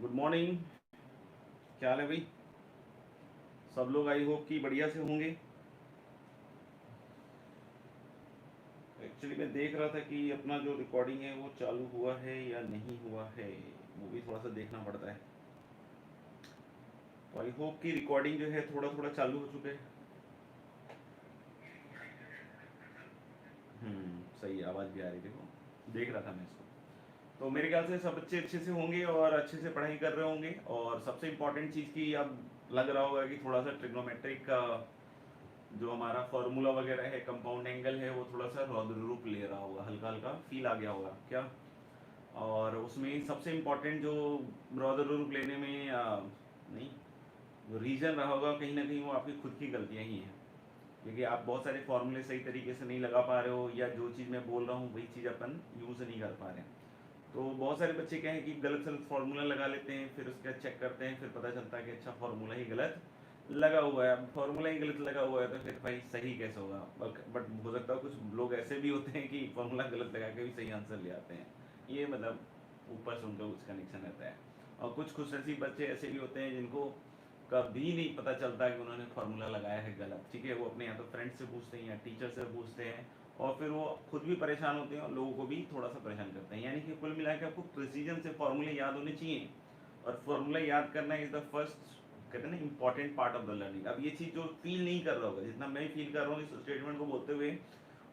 Good morning. क्या हाल है भाई? सब लोग आई होप कि बढ़िया से होंगे। एक्चुअली मैं देख रहा था कि अपना जो रिकॉर्डिंग है वो चालू हुआ है या नहीं हुआ है, वो भी थोड़ा सा देखना पड़ता है। तो आई होप कि रिकॉर्डिंग जो है थोड़ा थोड़ा चालू हो चुके हैं। सही आवाज़ भी आ रही, देखो देख रहा था मैं इसको। तो मेरे ख्याल से सब बच्चे अच्छे से होंगे और अच्छे से पढ़ाई कर रहे होंगे। और सबसे इम्पोर्टेंट चीज़ की अब लग रहा होगा कि थोड़ा सा ट्रिग्नोमेट्रिक का जो हमारा फॉर्मूला वगैरह है, कंपाउंड एंगल है, वो थोड़ा सा रौद्र रूप ले रहा होगा, हल्का हल्का फील आ गया होगा क्या। और उसमें सबसे इम्पोर्टेंट जो रौद्र रूप लेने में नहीं, जो रीज़न रहा होगा कहीं ना कहीं वो आपकी खुद की गलतियाँ ही हैं। क्योंकि आप बहुत सारे फॉर्मूले सही तरीके से नहीं लगा पा रहे हो, या जो चीज़ मैं बोल रहा हूँ वही चीज़ अपन यूज़ नहीं कर पा रहे हैं। तो बहुत सारे बच्चे क्या है कि गलत सलत फार्मूला लगा लेते हैं, फिर उसका चेक करते हैं, फिर पता चलता है कि अच्छा फार्मूला ही गलत लगा हुआ है। अब फार्मूला ही गलत लगा हुआ है तो फिर भाई सही कैसे होगा? बट हो सकता है कुछ लोग ऐसे भी होते हैं कि फार्मूला गलत लगा के भी सही आंसर ले आते हैं। ये मतलब ऊपर से उनका कुछ कनेक्शन रहता है। और कुछ खुशनसीब बच्चे ऐसे भी होते हैं जिनको कभी नहीं पता चलता कि उन्होंने फार्मूला लगाया है गलत। ठीक है, वो अपने या तो फ्रेंड से पूछते हैं या टीचर से पूछते हैं, और फिर वो खुद भी परेशान होते हैं और लोगों को भी थोड़ा सा परेशान करते हैं। यानी कि कुल मिला के आपको प्रिसीजन से फॉर्मूले याद होने चाहिए। और फॉर्मूला याद करना इज द फर्स्ट, कहते हैं ना, important part of the learning. अब ये चीज़ जो फील नहीं कर रहा होगा, जितना मैं फील कर रहा हूँ इस स्टेटमेंट को बोलते हुए,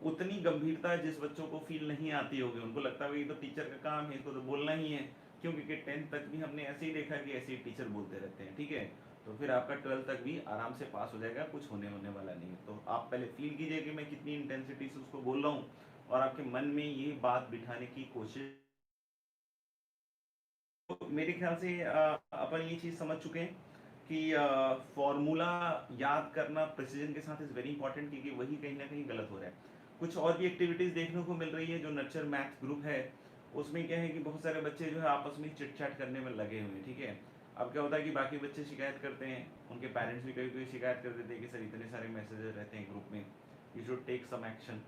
उतनी गंभीरता जिस बच्चों को फील नहीं आती होगी, उनको लगता है ये तो टीचर का काम है, इसको तो बोलना ही है। क्यों? क्योंकि 10th तक भी हमने ऐसे ही देखा कि ऐसे ही टीचर बोलते रहते हैं। ठीक है, तो फिर आपका 12th तक भी आराम से पास हो जाएगा, कुछ होने वाला नहीं है। तो आप पहले फील कीजिए कि मैं कितनी इंटेंसिटी से उसको बोल रहा हूँ, और आपके मन में ये बात बिठाने की कोशिश। तो मेरे ख्याल से अपन ये चीज़ समझ चुके हैं कि फॉर्मूला याद करना प्रिसीजन के साथ इज़ वेरी इंपॉर्टेंट, क्योंकि वही कहीं ना कहीं गलत हो रहा है। कुछ और भी एक्टिविटीज़ देखने को मिल रही है। जो नर्चर मैथ ग्रुप है उसमें क्या है कि बहुत सारे बच्चे जो है आपस में चिट चैट करने में लगे हुए हैं। ठीक है, अब क्या होता है कि बाकी बच्चे शिकायत करते हैं, उनके पेरेंट्स भी कभी कभी शिकायत कर देते हैं कि सर इतने सारे मैसेजेस रहते हैं ग्रुप में, you should take some action.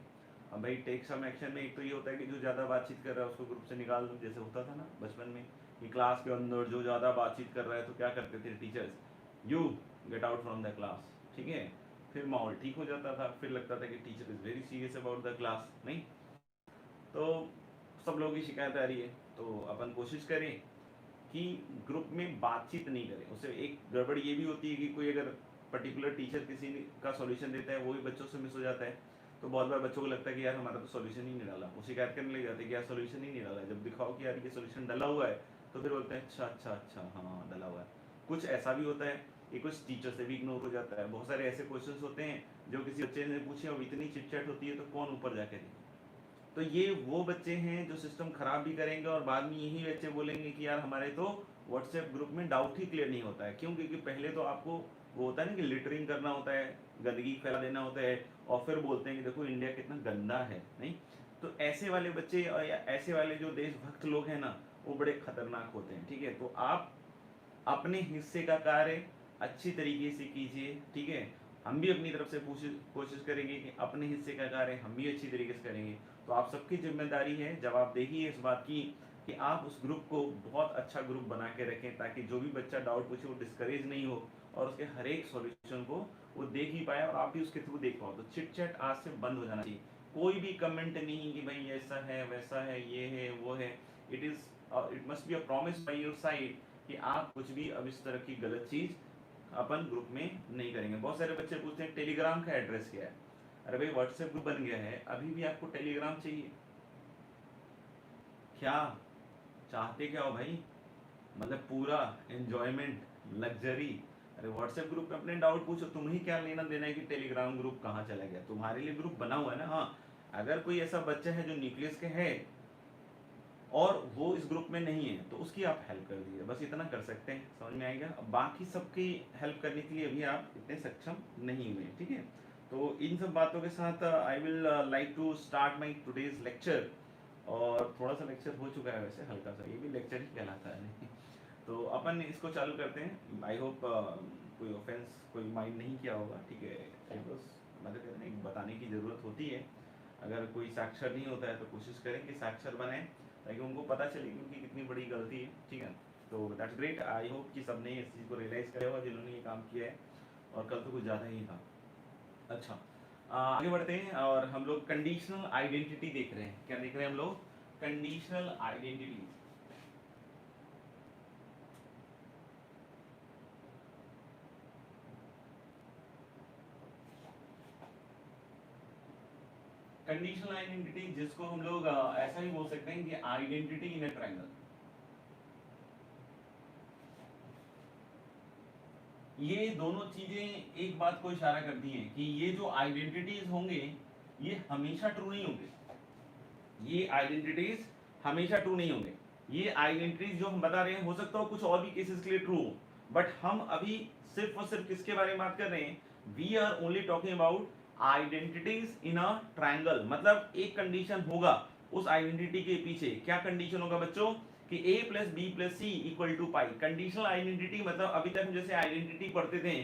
अब भाई टेक सम एक्शन में एक तो ये होता है कि जो ज़्यादा बातचीत कर रहा है उसको ग्रुप से निकाल दो, जैसे होता था ना बचपन में कि क्लास के अंदर जो ज़्यादा बातचीत कर रहा है तो क्या करते थे teachers, you get out from the class. ठीक है, फिर माहौल ठीक हो जाता था, फिर लगता था कि teacher is very serious about the class. नहीं, तो सब लोगों की शिकायत आ रही है। तो अपन कोशिश करें कि ग्रुप में बातचीत नहीं करें। उससे एक गड़बड़ ये भी होती है कि कोई अगर पर्टिकुलर टीचर किसी का सॉल्यूशन देता है, वो भी बच्चों से मिस हो जाता है। तो बहुत बार बच्चों को लगता है कि यार हमारा तो सॉल्यूशन ही नहीं डाला, वो शिकायत करने लग जाते हैं कि यार सॉल्यूशन ही नहीं डाला। जब दिखाओ कि यार ये सॉल्यूशन डला हुआ है तो फिर बोलते हैं अच्छा अच्छा अच्छा हाँ डला हुआ है। कुछ ऐसा भी होता है कि कुछ टीचर से भी इग्नोर हो जाता है। बहुत सारे ऐसे क्वेश्चन होते हैं जो किसी बच्चे ने पूछे और इतनी चिटचैट होती है तो कौन ऊपर जाके दे। तो ये वो बच्चे हैं जो सिस्टम खराब भी करेंगे, और बाद में यही बच्चे बोलेंगे कि यार हमारे तो व्हाट्सएप ग्रुप में डाउट ही क्लियर नहीं होता है। क्यों? क्योंकि पहले तो आपको वो होता है ना कि लिटरिंग करना होता है, गंदगी फैला देना होता है, और फिर बोलते हैं कि देखो इंडिया कितना गंदा है। नहीं, तो ऐसे वाले बच्चे या ऐसे वाले जो देशभक्त लोग हैं ना, वो बड़े खतरनाक होते हैं। ठीक है, तो आप अपने हिस्से का कार्य अच्छी तरीके से कीजिए। ठीक है, हम भी अपनी तरफ से कोशिश करेंगे कि अपने हिस्से का कार्य हम भी अच्छी तरीके से करेंगे। तो आप सबकी जिम्मेदारी है, जवाबदेही है इस बात की कि आप उस ग्रुप को बहुत अच्छा ग्रुप बना के रखें, ताकि जो भी बच्चा डाउट पूछे वो डिस्करेज नहीं हो, और उसके हर एक सॉल्यूशन को वो देख ही पाए और आप भी उसके थ्रू देख पाओ। तो चिट चैट आज से बंद हो जाना चाहिए। कोई भी कमेंट नहीं कि भाई ऐसा है वैसा है ये है वो है। It must be a promise by your side कि आप कुछ भी अब इस तरह की गलत चीज अपन ग्रुप में नहीं करेंगे। बहुत सारे बच्चे पूछते हैं टेलीग्राम का एड्रेस क्या है। अरे भाई व्हाट्सएप ग्रुप बन गया है, अभी भी आपको टेलीग्राम चाहिए क्या? चाहते क्या हो भाई? मतलब पूरा एंजॉयमेंट, लग्जरी। अरे व्हाट्सएप ग्रुप पे अपने डाउट पूछो, तुम ही क्या लेना देना है कि टेलीग्राम ग्रुप कहाँ चला गया? तुम्हारे लिए ग्रुप बना हुआ है ना। हाँ, अगर कोई ऐसा बच्चा है जो न्यूक्लियस के है और वो इस ग्रुप में नहीं है तो उसकी आप हेल्प कर दीजिए, बस इतना कर सकते हैं। समझ में आएगा? अब बाकी सबकी हेल्प करने के लिए अभी आप इतने सक्षम नहीं हुए। ठीक है, तो इन सब बातों के साथ I will like to start my today's lecture. और थोड़ा सा लेक्चर हो चुका है वैसे, हल्का सा, ये भी लेक्चर ही कहलाता है नहीं। तो अपन इसको चालू करते हैं। आई होप कोई ऑफेंस कोई माइंड नहीं किया होगा। ठीक है, बस मतलब कहते हैं बताने की ज़रूरत होती है। अगर कोई साक्षर नहीं होता है तो कोशिश करें कि साक्षर बने, ताकि उनको पता चले कि उनकी कितनी बड़ी गलती है। ठीक है, तो दैट्स ग्रेट, आई होप कि सबने इस चीज़ को रियलाइज किया होगा जिन्होंने ये काम किया है, और कल तो कुछ ज़्यादा ही था। अच्छा, आगे बढ़ते हैं और हम लोग कंडीशनल आइडेंटिटी देख रहे हैं। क्या देख रहे हैं हम लोग? Conditional identity. कंडीशनल आइडेंटिटी जिसको हम लोग ऐसा ही बोल सकते हैं कि आइडेंटिटी इन अ ट्रायंगल। ये दोनों चीजें एक बात को इशारा करती हैं कि ये जो आइडेंटिटीज होंगे ये हमेशा ट्रू नहीं होंगे। ये आइडेंटिटीज हमेशा ट्रू नहीं होंगे। ये आइडेंटिटीज जो हम बता रहे हैं हो सकता हो कुछ और भी केसेस के लिए ट्रू हो, बट हम अभी सिर्फ और सिर्फ किसके बारे में बात कर रहे हैं? We are only talking about identities in a triangle. मतलब एक कंडीशन होगा उस आइडेंटिटी के पीछे। क्या कंडीशन होगा बच्चों? कि a plus B plus C equal to pi. Conditional identity मतलब अभी तक हम जैसे आइडेंटिटी पढ़ते थे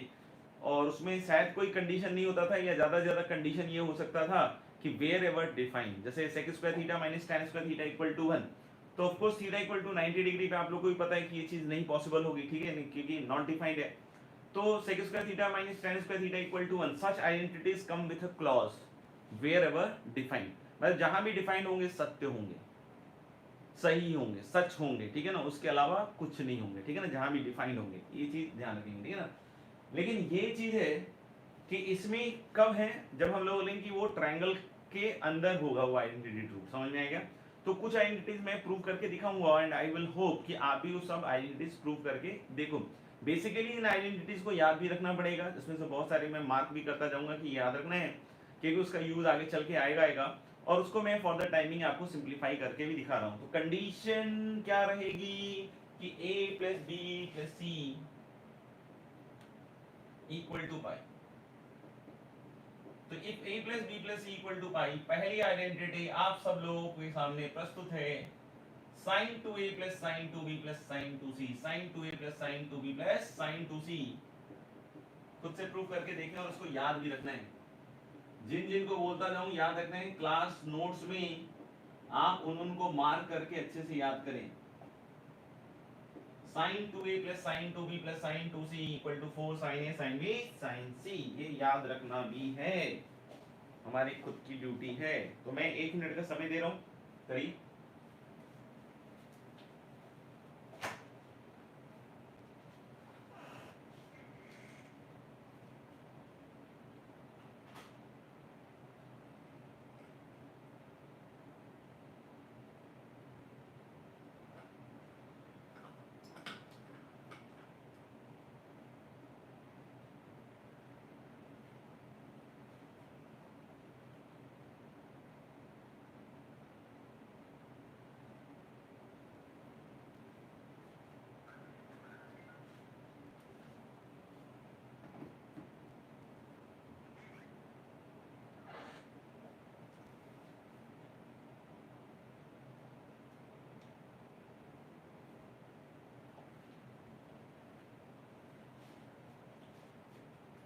और उसमें शायद कोई कंडीशन नहीं होता था, या ज्यादा से ज्यादा कंडीशन ये हो सकता था कि वेयर एवर डिफाइन, जैसे sec square theta minus tan square theta equal to 1, तो of course theta equal to 90 degree पे आप लोग को भी पता है कि ये चीज नहीं पॉसिबल होगी, ठीक है, क्योंकि नॉट डिफाइंड है। तो sec square theta minus tan square theta equal to 1, such identities come with a clause wherever defined. मतलब जहां भी डिफाइंड होंगे सत्य होंगे, सही होंगे, सच होंगे, ठीक है ना, उसके अलावा कुछ नहीं होंगे, ठीक है ना, जहां भी डिफाइंड होंगे, ये चीज ध्यान रखेंगे, ठीक है ना। लेकिन ये चीज है कि इसमें कब है? जब हम लोग बोलेंगे कि वो ट्रायंगल के अंदर होगा वो आइडेंटिटी ट्रू। समझ में आएगा? तो कुछ आइडेंटिटीज मैं प्रूव करके दिखाऊंगा एंड आई विल होप कि आप भी वो सब आइडेंटिटीज प्रूव करके देखो। बेसिकली इन आइडेंटिटीज को याद भी रखना पड़ेगा, इसमें से बहुत सारे मैं मार्क भी करता जाऊंगा कि याद रखना है, क्योंकि उसका यूज आगे चल के आएगा और उसको मैं फॉर द टाइमिंग आपको सिंप्लीफाई करके भी दिखा रहा हूं। तो कंडीशन क्या रहेगी कि a plus B plus C equal to pi. तो if a plus B plus C equal to pi, पहली आइडेंटिटी आप सब लोगों के सामने प्रस्तुत है sin 2a plus sin 2b plus sin 2c, sin 2a plus sin 2b plus sin 2c। खुद से प्रूव करके देखना और उसको याद भी रखना है। जिन जिन को बोलता जाऊं याद रखना है, क्लास नोट्स में आप उनको मार्क करके अच्छे से याद करें। sin 2a plus sin 2b plus sin 2c equal to 4 sin a sin b sin c। ये याद रखना भी है, हमारी खुद की ड्यूटी है। तो मैं 1 मिनट का समय दे रहा हूं करीब।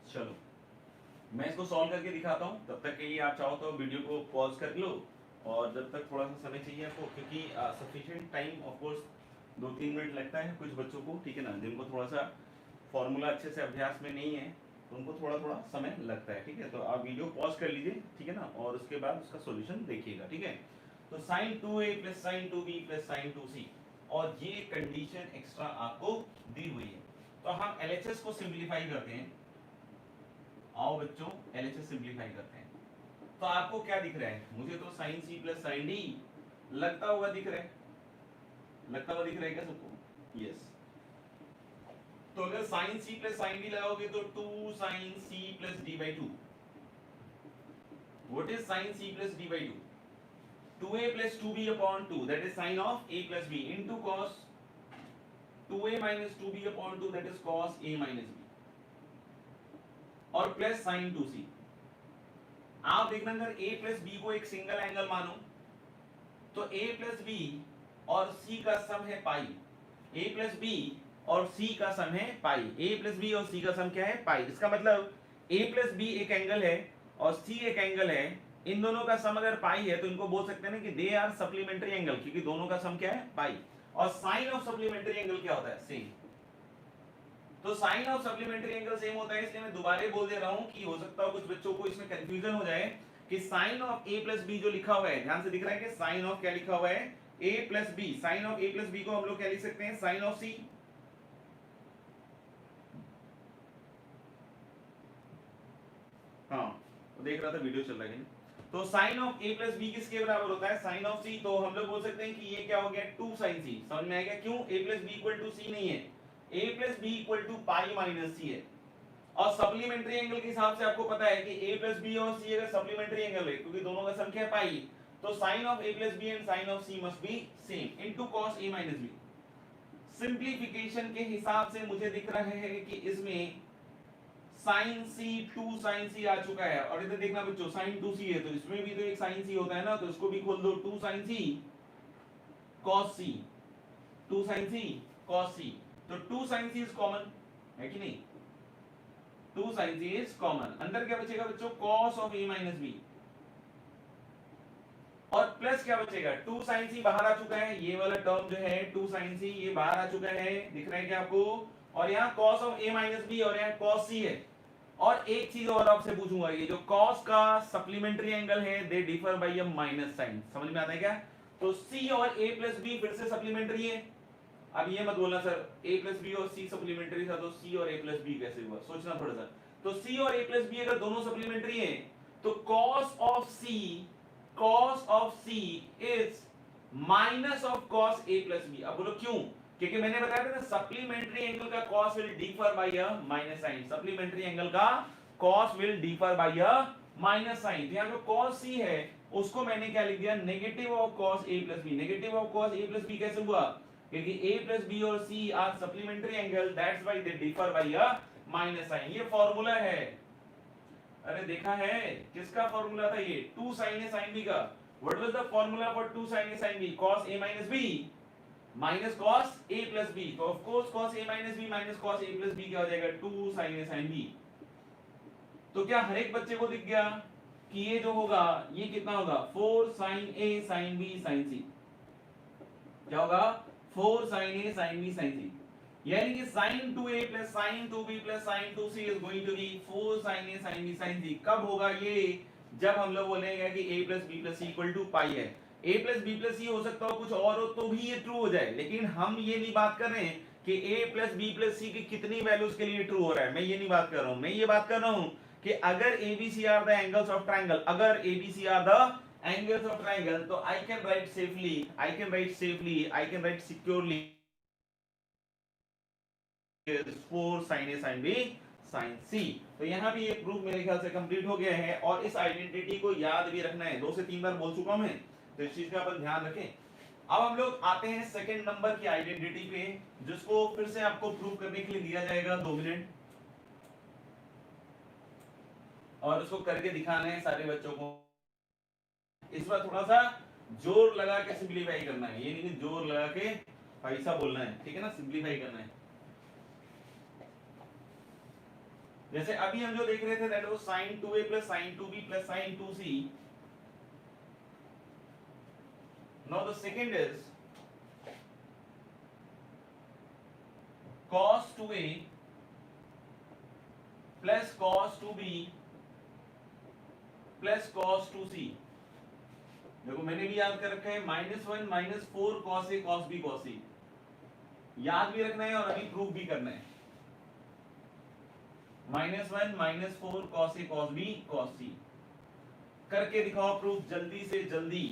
चलो मैं इसको सॉल्व करके दिखाता हूँ, तब तक के लिए आप चाहो तो वीडियो को पॉज कर लो, और जब तक थोड़ा सा समय चाहिए आपको, क्योंकि sufficient time of course 2-3 minute लगता है कुछ बच्चों को, ठीक है ना, जिनको थोड़ा सा फॉर्मूला अच्छे से अभ्यास में नहीं है तो उनको थोड़ा थोड़ा समय लगता है, ठीक है। तो आप वीडियो पॉज कर लीजिए, ठीक है ना, और उसके बाद उसका सोल्यूशन देखिएगा, ठीक है। तो sin 2a plus sin 2b plus sin 2c, और ये कंडीशन एक्स्ट्रा आपको दी हुई है। तो हम LHS को सिंप्लीफाई करते हैं। आओ बच्चों LHS सिंप्लीफाई करते हैं। तो आपको क्या दिख रहा है? मुझे तो sin c plus sin d लगता हुआ दिख रहा है, लगता हुआ दिख रहा है क्या सबको? यस। तो अगर sin c plus sin d लगाओगे तो 2 sin c plus d by 2। What is sin c plus d by 2? 2a plus 2b upon 2, that is sin of a plus b, into cos 2a minus 2b upon 2, that is cos a minus b, और plus sin 2c। आप देखना अगर a plus b को एक single angle मानो तो a plus b और c का सम है पाई। a प्लस b और c का सम है पाई। a प्लस b और c का सम क्या है? पाई। इसका मतलब a प्लस b एक एंगल है और c एक एंगल है, इन दोनों का सम अगर पाई है तो इनको बोल सकते हैं ना कि दे आर सप्लीमेंट्री एंगल, क्योंकि दोनों का सम क्या है? पाई। और साइन ऑफ सप्लीमेंट्री एंगल क्या होता है? सेम। तो sine of supplementary angle same होता है, इसलिए मैं दोबारा बोल दे रहा हूं कि हो सकता है कुछ बच्चों को इसमें कंफ्यूजन हो जाए कि sine of a plus B जो लिखा हुआ है, ध्यान से दिख रहा है कि साइन ऑफ क्या लिखा हुआ है? a plus B. Sine of a plus B को हम लोग क्या लिख सकते हैं? Sine of c। हाँ, तो देख रहा था वीडियो चल रहा है। तो sine of a plus B किसके बराबर होता है? Sine of c। तो हम लोग बोल सकते हैं कि ये क्या हो गया? 2 साइन c। समझ में आएगा क्यों a plus B equal to c नहीं है? a plus B equal to pi minus c है। और सप्लीमेंट्री एंगल के हिसाब से आपको पता है कि a प्लस बी और c अगर सप्लीमेंट्री एंगल है, क्योंकि दोनों का संख्या पाई, तो sine of a plus B and sine of c must be same into cos a minus b। Simplification के हिसाब से मुझे दिख रहा है कि इसमें sin c 2 sin c आ चुका है। और इधर देखना बच्चों, sin 2c है, तो इसमें भी तो एक sin c होता है ना, तो इसको भी खोल दो, 2 sin c cos c, 2 sin c cos c। तो 2 sin c इज कॉमन है कि नहीं? 2 sin c इज कॉमन। अंदर क्या बचेगा बच्चों? cos of a minus b। और प्लस क्या बचेगा? 2 sin c बाहर आ चुका है, ये वाला टर्म जो है 2 sin c ये बाहर आ चुका है, दिख रहा है क्या आपको? और यहाँ cos of a minus b और यहाँ cos c है। और एक चीज और आपसे पूछूंगा, ये जो cos का सप्लीमेंट्री एंगल है they differ by a minus sign. समझ में आता है क्या? तो c और a प्लस b फिर से सप्लीमेंट्री है। अब ये मत बोलना सर a प्लस बी और c सप्लीमेंट्री था, तो c और a प्लस b कैसे हुआ? सोचना थोड़ा सा। तो c और a प्लस b अगर दोनों सप्लीमेंट्री है, तो cos of c is minus of cos a plus b। अब बोलो क्यों? क्योंकि मैंने बताया था ना, सप्लीमेंट्री एंगल का cos will differ by a minus sign. Supplementary angle का cos will differ by a minus sign. तो यहाँ पे cos c है, उसको मैंने क्या लिख दिया? Negative of cos a plus b। Negative of cos a plus b कैसे हुआ? क्योंकि a प्लस b और c are supplementary angle, that's why they differ by a minus sign. ये फॉर्मूला है। अरे देखा है, किसका फॉर्मूला था ये? 2 sin a sin b का। What was the formula for 2 sin a sin b? cos a minus b minus cos a plus b। तो of course cos a minus b minus cos a plus b क्या हो जाएगा? 2 sin a sin b। तो क्या हर एक बच्चे को दिख गया कि ये जो होगा ये कितना होगा? 4 sin a sin b sin c। क्या होगा? 4 sin a sin b sin c। यानी कि sin 2a plus sin 2b plus sin 2c is going to be 4 sin a sin b sin c। कब होगा ये? जब हम लोग बोलेंगे कि a plus b plus c equal to पाई है। a plus b plus c हो सकता हो कुछ और हो तो भी ये ट्रू हो जाए, लेकिन हम ये नहीं बात कर रहे हैं कि a plus b plus c की कितनी वैल्यूज के लिए ट्रू हो रहा है। मैं ये नहीं बात कर रहा हूं, मैं ये बात कर रहा हूं कि अगर abc are the angles of triangle, अगर abc are the angles of triangle, तो I can write safely, I can write securely is 4 sin a sin b sin c। तो यहाँ भी ये प्रूफ मेरे ख्याल से कंप्लीट हो गया है, और इस आइडेंटिटी को याद भी रखना है। 2 से 3 बार बोल चुका हूं मैं, तो इस चीज का अपन ध्यान रखें। अब हम लोग आते हैं सेकंड नंबर की आइडेंटिटी पे, जिसको फिर से आपको प्रूव करने के लिए दिया जाएगा 2 मिनट, और उसको करके दिखाना है सारे बच्चों को। इस बार थोड़ा सा जोर लगा के सिंप्लीफाई करना है, ये नहीं जोर लगा के पैसा बोलना है, ठीक है ना? सिंप्लीफाई करना है। जैसे अभी हम जो देख रहे थे that was sin 2a plus sin 2b plus sin 2c। now the second is cos 2a plus cos 2b plus cos 2c। देखो मैंने भी याद कर रखा है, -1 -4 cos a cos b cos c। याद भी रखना है और अभी प्रूफ भी करना है। -1 -4 cos a cos b cos c। करके दिखाओ प्रूफ जल्दी से जल्दी।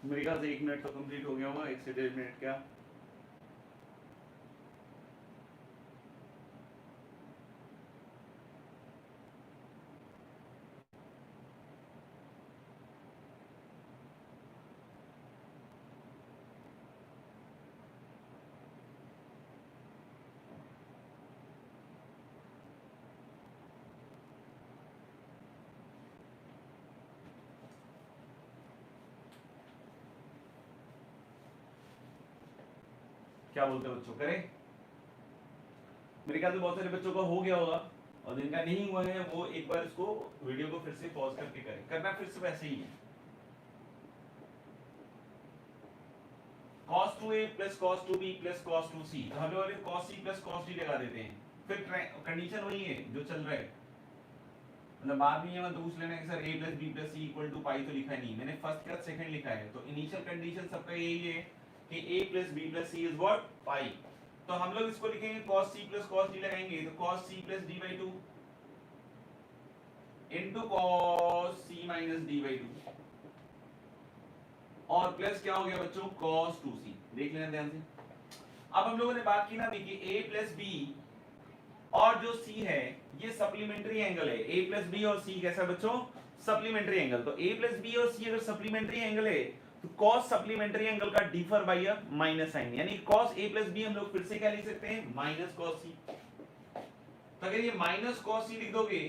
मेरे ख्याल से 1 मिनट तो कंप्लीट हो गया होगा, 1 से 1.5 मिनट क्या। क्या बोलते हो बच्चों, करें? मेरे ख्याल से बहुत सारे बच्चों का हो गया होगा, और जिनका नहीं हुआ है वो एक बार इसको वीडियो को फिर से पॉज करके करें। करना फिर से वैसे ही है, cos 2a plus cos 2b plus cos 2c, तो हम लोग cos c plus cos d लगा देते हैं। फिर कंडीशन वही है जो चल रहा है, मतलब बाद में ये मत पूछ लेना कि sir a plus b plus c equal to पाई तो लिखा नहीं, मैंने फर्स्ट का सेकंड लिखा है। तो इनिशियल कंडीशन सबका यही है कि a plus b plus c is what, पाई। तो हम लोग इसको लिखेंगे cos c plus cos d लगाएंगे, तो cos c plus d by 2 into cos c minus d by 2, और प्लस क्या हो गया बच्चों, cos 2c। देख लेना ध्यान से। अब हम लोगों ने बात की ना अभी कि a plus b और जो c है ये सप्लीमेंट्री एंगल है। a plus b और c कैसा बच्चों, सप्लीमेंट्री एंगल। तो a plus b और c अगर सप्लीमेंट्री एंगल है तो cos सप्लीमेंट्री एंगल का differ by a minus sign, यानी cos a plus b हम लोग फिर से क्या लिख सकते हैं, माइनस cos c। तो अगर ये माइनस cos c लिख दोगे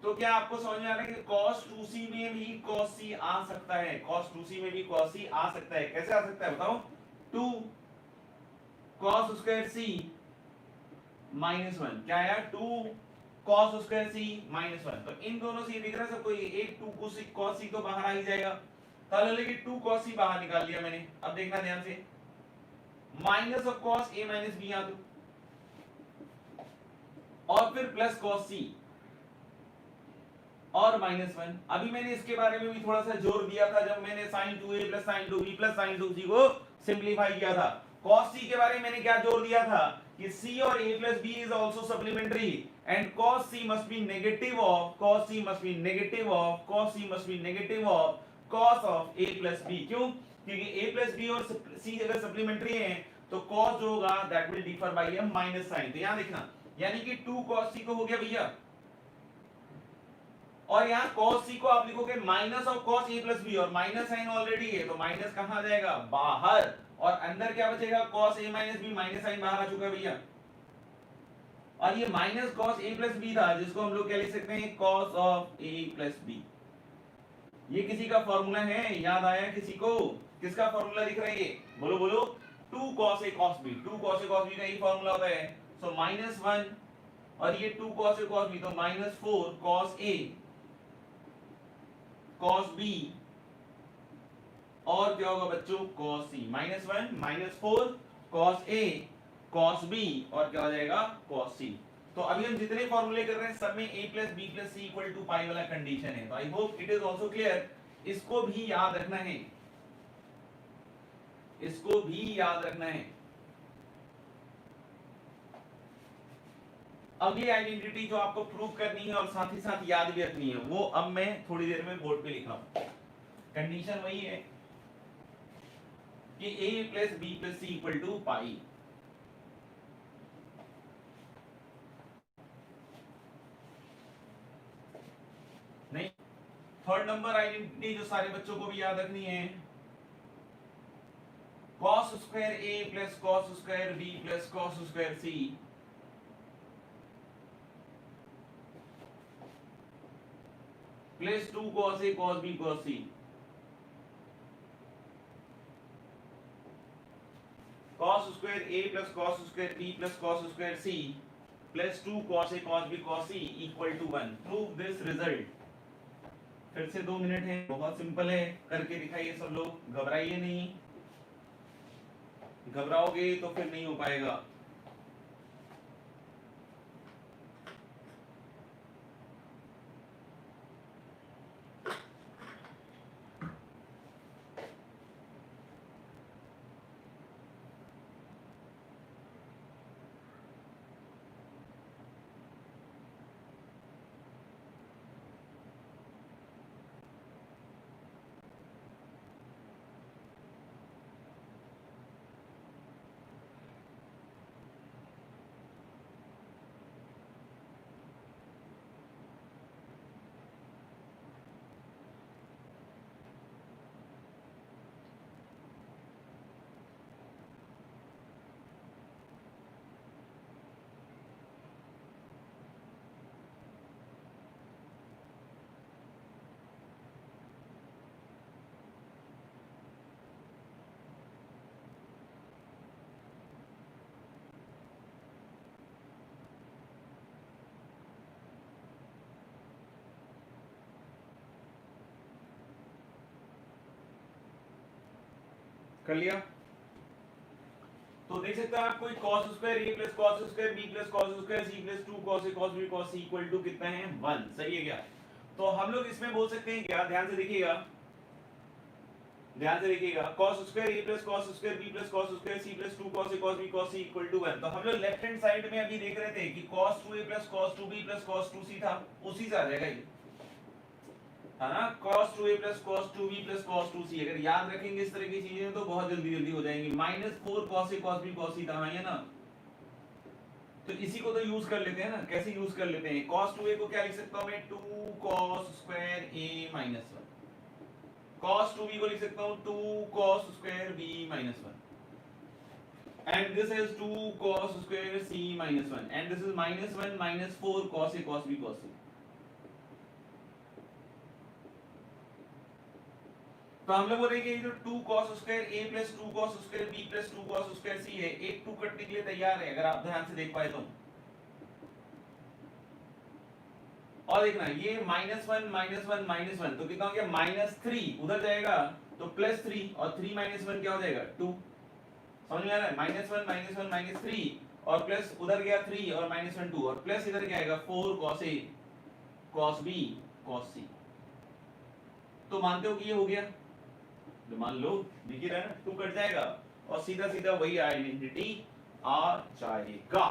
तो क्या आपको समझ में आ रहा है कि cos 2c में भी cos c आ सकता है, cos 2c में भी cos c आ सकता है। कैसे आ सकता है बताओ, 2 cos स्क्वायर c माइनस 1, क्या आया, 2 cos स्क्वायर c माइनस 1। तो इन दोनों से ये दिख रहा है सबको, एक 2 cos c तो बाहर आ ही जाएगा। तो लेकिन 2 cos c बाहर निकाल लिया मैंने। अब देखना ध्यान से, minus of cos a minus b आ दो, और फिर प्लस cos c और माइनस 1। अभी मैंने इसके बारे में भी थोड़ा सा जोर दिया था जब मैंने sin 2a plus sin 2b plus sin 2c को सिंपलीफाई किया था। cos c के बारे में मैंने क्या जोर दिया था कि c और a plus b is also supplementary and cos c must be negative of cos c must be negative of cos c must be negative of cos of a plus b। क्यों? क्योंकि a plus b और c अगर supplementary हैं तो cos जो होगा that will differ by a minus sign। तो यहां देखना, यानी कि 2 cos c को हो गया भैया, और यहाँ cos c को आप लिखोगे minus of cos a plus b, और माइनस साइन ऑलरेडी है तो माइनस कहां जाएगा, बाहर, और अंदर क्या बचेगा, cos a minus b, minus sine बाहर आ चुका है भैया। और ये minus cos a plus b था जिसको हम लोग क्या लिख सकते हैं, cos of a plus b। ये किसी का फॉर्मूला है, याद आया किसी को, किसका फॉर्मूला लिख रहे हैं, बोलो बोलो, 2 cos a cos b, 2 cos a cos b का ही फॉर्मूला होता है। सो माइनस 1 और ये 2 cos a cos b, तो minus 4 cos a cos b, और क्या होगा बच्चों, cos c। Minus 1 minus 4 cos a cos b, और क्या हो जाएगा, cos c। तो अभी हम जितने फॉर्मूले कर रहे हैं सब में a plus b plus c equal to pi वाला कंडीशन है। तो I hope it is also clear. इसको भी याद रखना है, इसको भी याद रखना है। अगली आइडेंटिटी जो आपको प्रूव करनी है और साथ ही साथ याद भी रखनी है वो अब मैं थोड़ी देर में बोर्ड पे लिख रहा हूं। कंडीशन वही है कि a plus b plus c equal to pi. नहीं, थर्ड नंबर आइडेंटिटी जो सारे बच्चों को भी याद रखनी है, cos square a plus cos square b plus cos square c plus 2 cos a cos b cos c। cos square a plus cos square b plus cos square c plus 2 cos a cos b cos c equal to 1। Prove this result. फिर से 2 minute है, बहुत simple है, करके दिखाइए सब लोग, घबराइए नहीं, घबराओगे तो फिर नहीं हो पाएगा। कर लिया। तो देख सकते हैं आप, कोई cos square a plus cos square b plus cos square c plus 2 cos a cos b cos c equal to कितना है 1। सही है क्या? तो हम लोग इसमें बोल सकते हैं क्या, ध्यान से देखिएगा, ध्यान से देखिएगा, cos square a plus cos square b plus cos square c plus 2 cos a cos b cos c equal to 1। तो हम लोग लेफ्ट हैंड साइड में अभी देख रहे थे कि cos 2a plus cos 2b plus cos 2c था, उसी से आ जाएगा ये, है ना, cos 2a plus cos 2b plus cos 2c। अगर याद रखेंगे इस तरह की चीजें तो बहुत जल्दी जल्दी हो जाएंगी। -4 cos a cos b cos c था, है ना, तो इसी को तो यूज कर लेते हैं ना। कैसे यूज कर लेते हैं, cos 2a को क्या लिख सकता हूं मैं, 2 cos square a minus 1, cos 2b को लिख सकता हूं 2 cos square b minus 1, and this is 2 cos square c minus 1, and this is -1 -4 cos a cos b cos c। तो हम लोग बोल रहे हैं कि जो 2 cos square a plus 2 cos square b plus 2 cos square c है, एक 2 कटने के लिए तैयार है, अगर आप ध्यान से देख पाए तो। और देखना ये -1 तो कितना हो गया, -3 उधर जाएगा तो +3, और 3 -1 क्या हो जाएगा 2। समझ में आ रहा है, -1 -3 और प्लस उधर गया 3 और -1 2, और प्लस इधर क्या आएगा 4 cos a cos b cos c। तो मानते हो कि ये हो गया, तो मान लो दिख ही रहा है ना, 2 कट जाएगा और सीधा सीधा वही आइडेंटिटी आ जाएगा।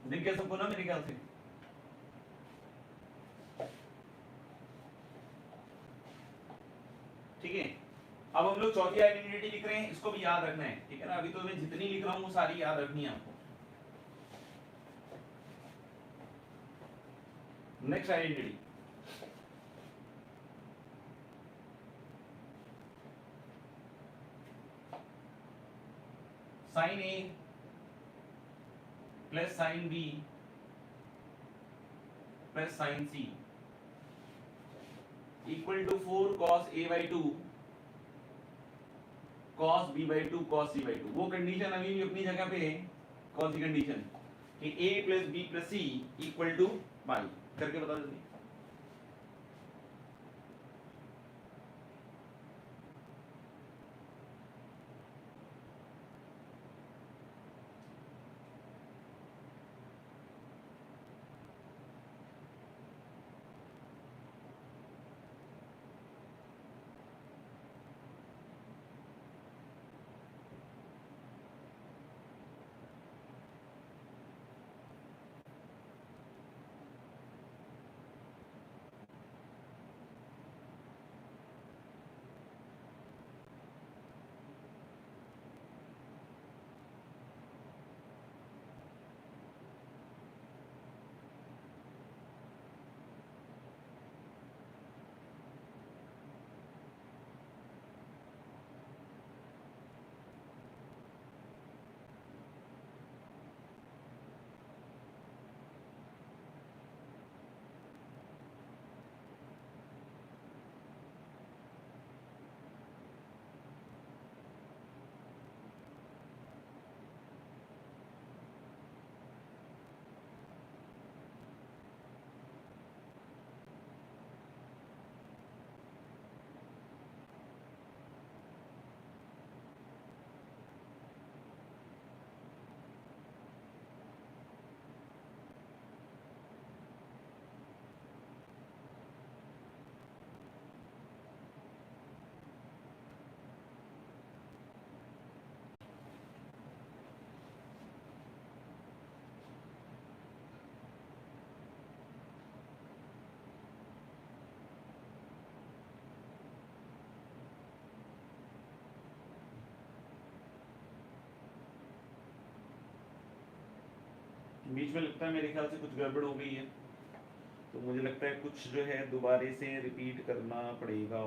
दिख गया सबको ना मेरे ख्याल से। ठीक है, अब हम लोग चौथी आइडेंटिटी लिख रहे हैं, इसको भी याद रखना है, ठीक है ना। अभी तो मैं जितनी लिख रहा हूं वो सारी याद रखनी है आपको। Next identity, sine a plus sine b plus sine c equal to 4 cos a by 2 cos b by 2 cos c by 2। वो कंडीशन अभी भी अपनी जगह पे है। कौन सी कंडीशन, कि a plus b plus c equal to y। करके बताओ जल्दी। बीच में लगता है मेरे ख्याल से कुछ गड़बड़ हो गई है, तो मुझे लगता है कुछ जो है दोबारे से रिपीट करना पड़ेगा।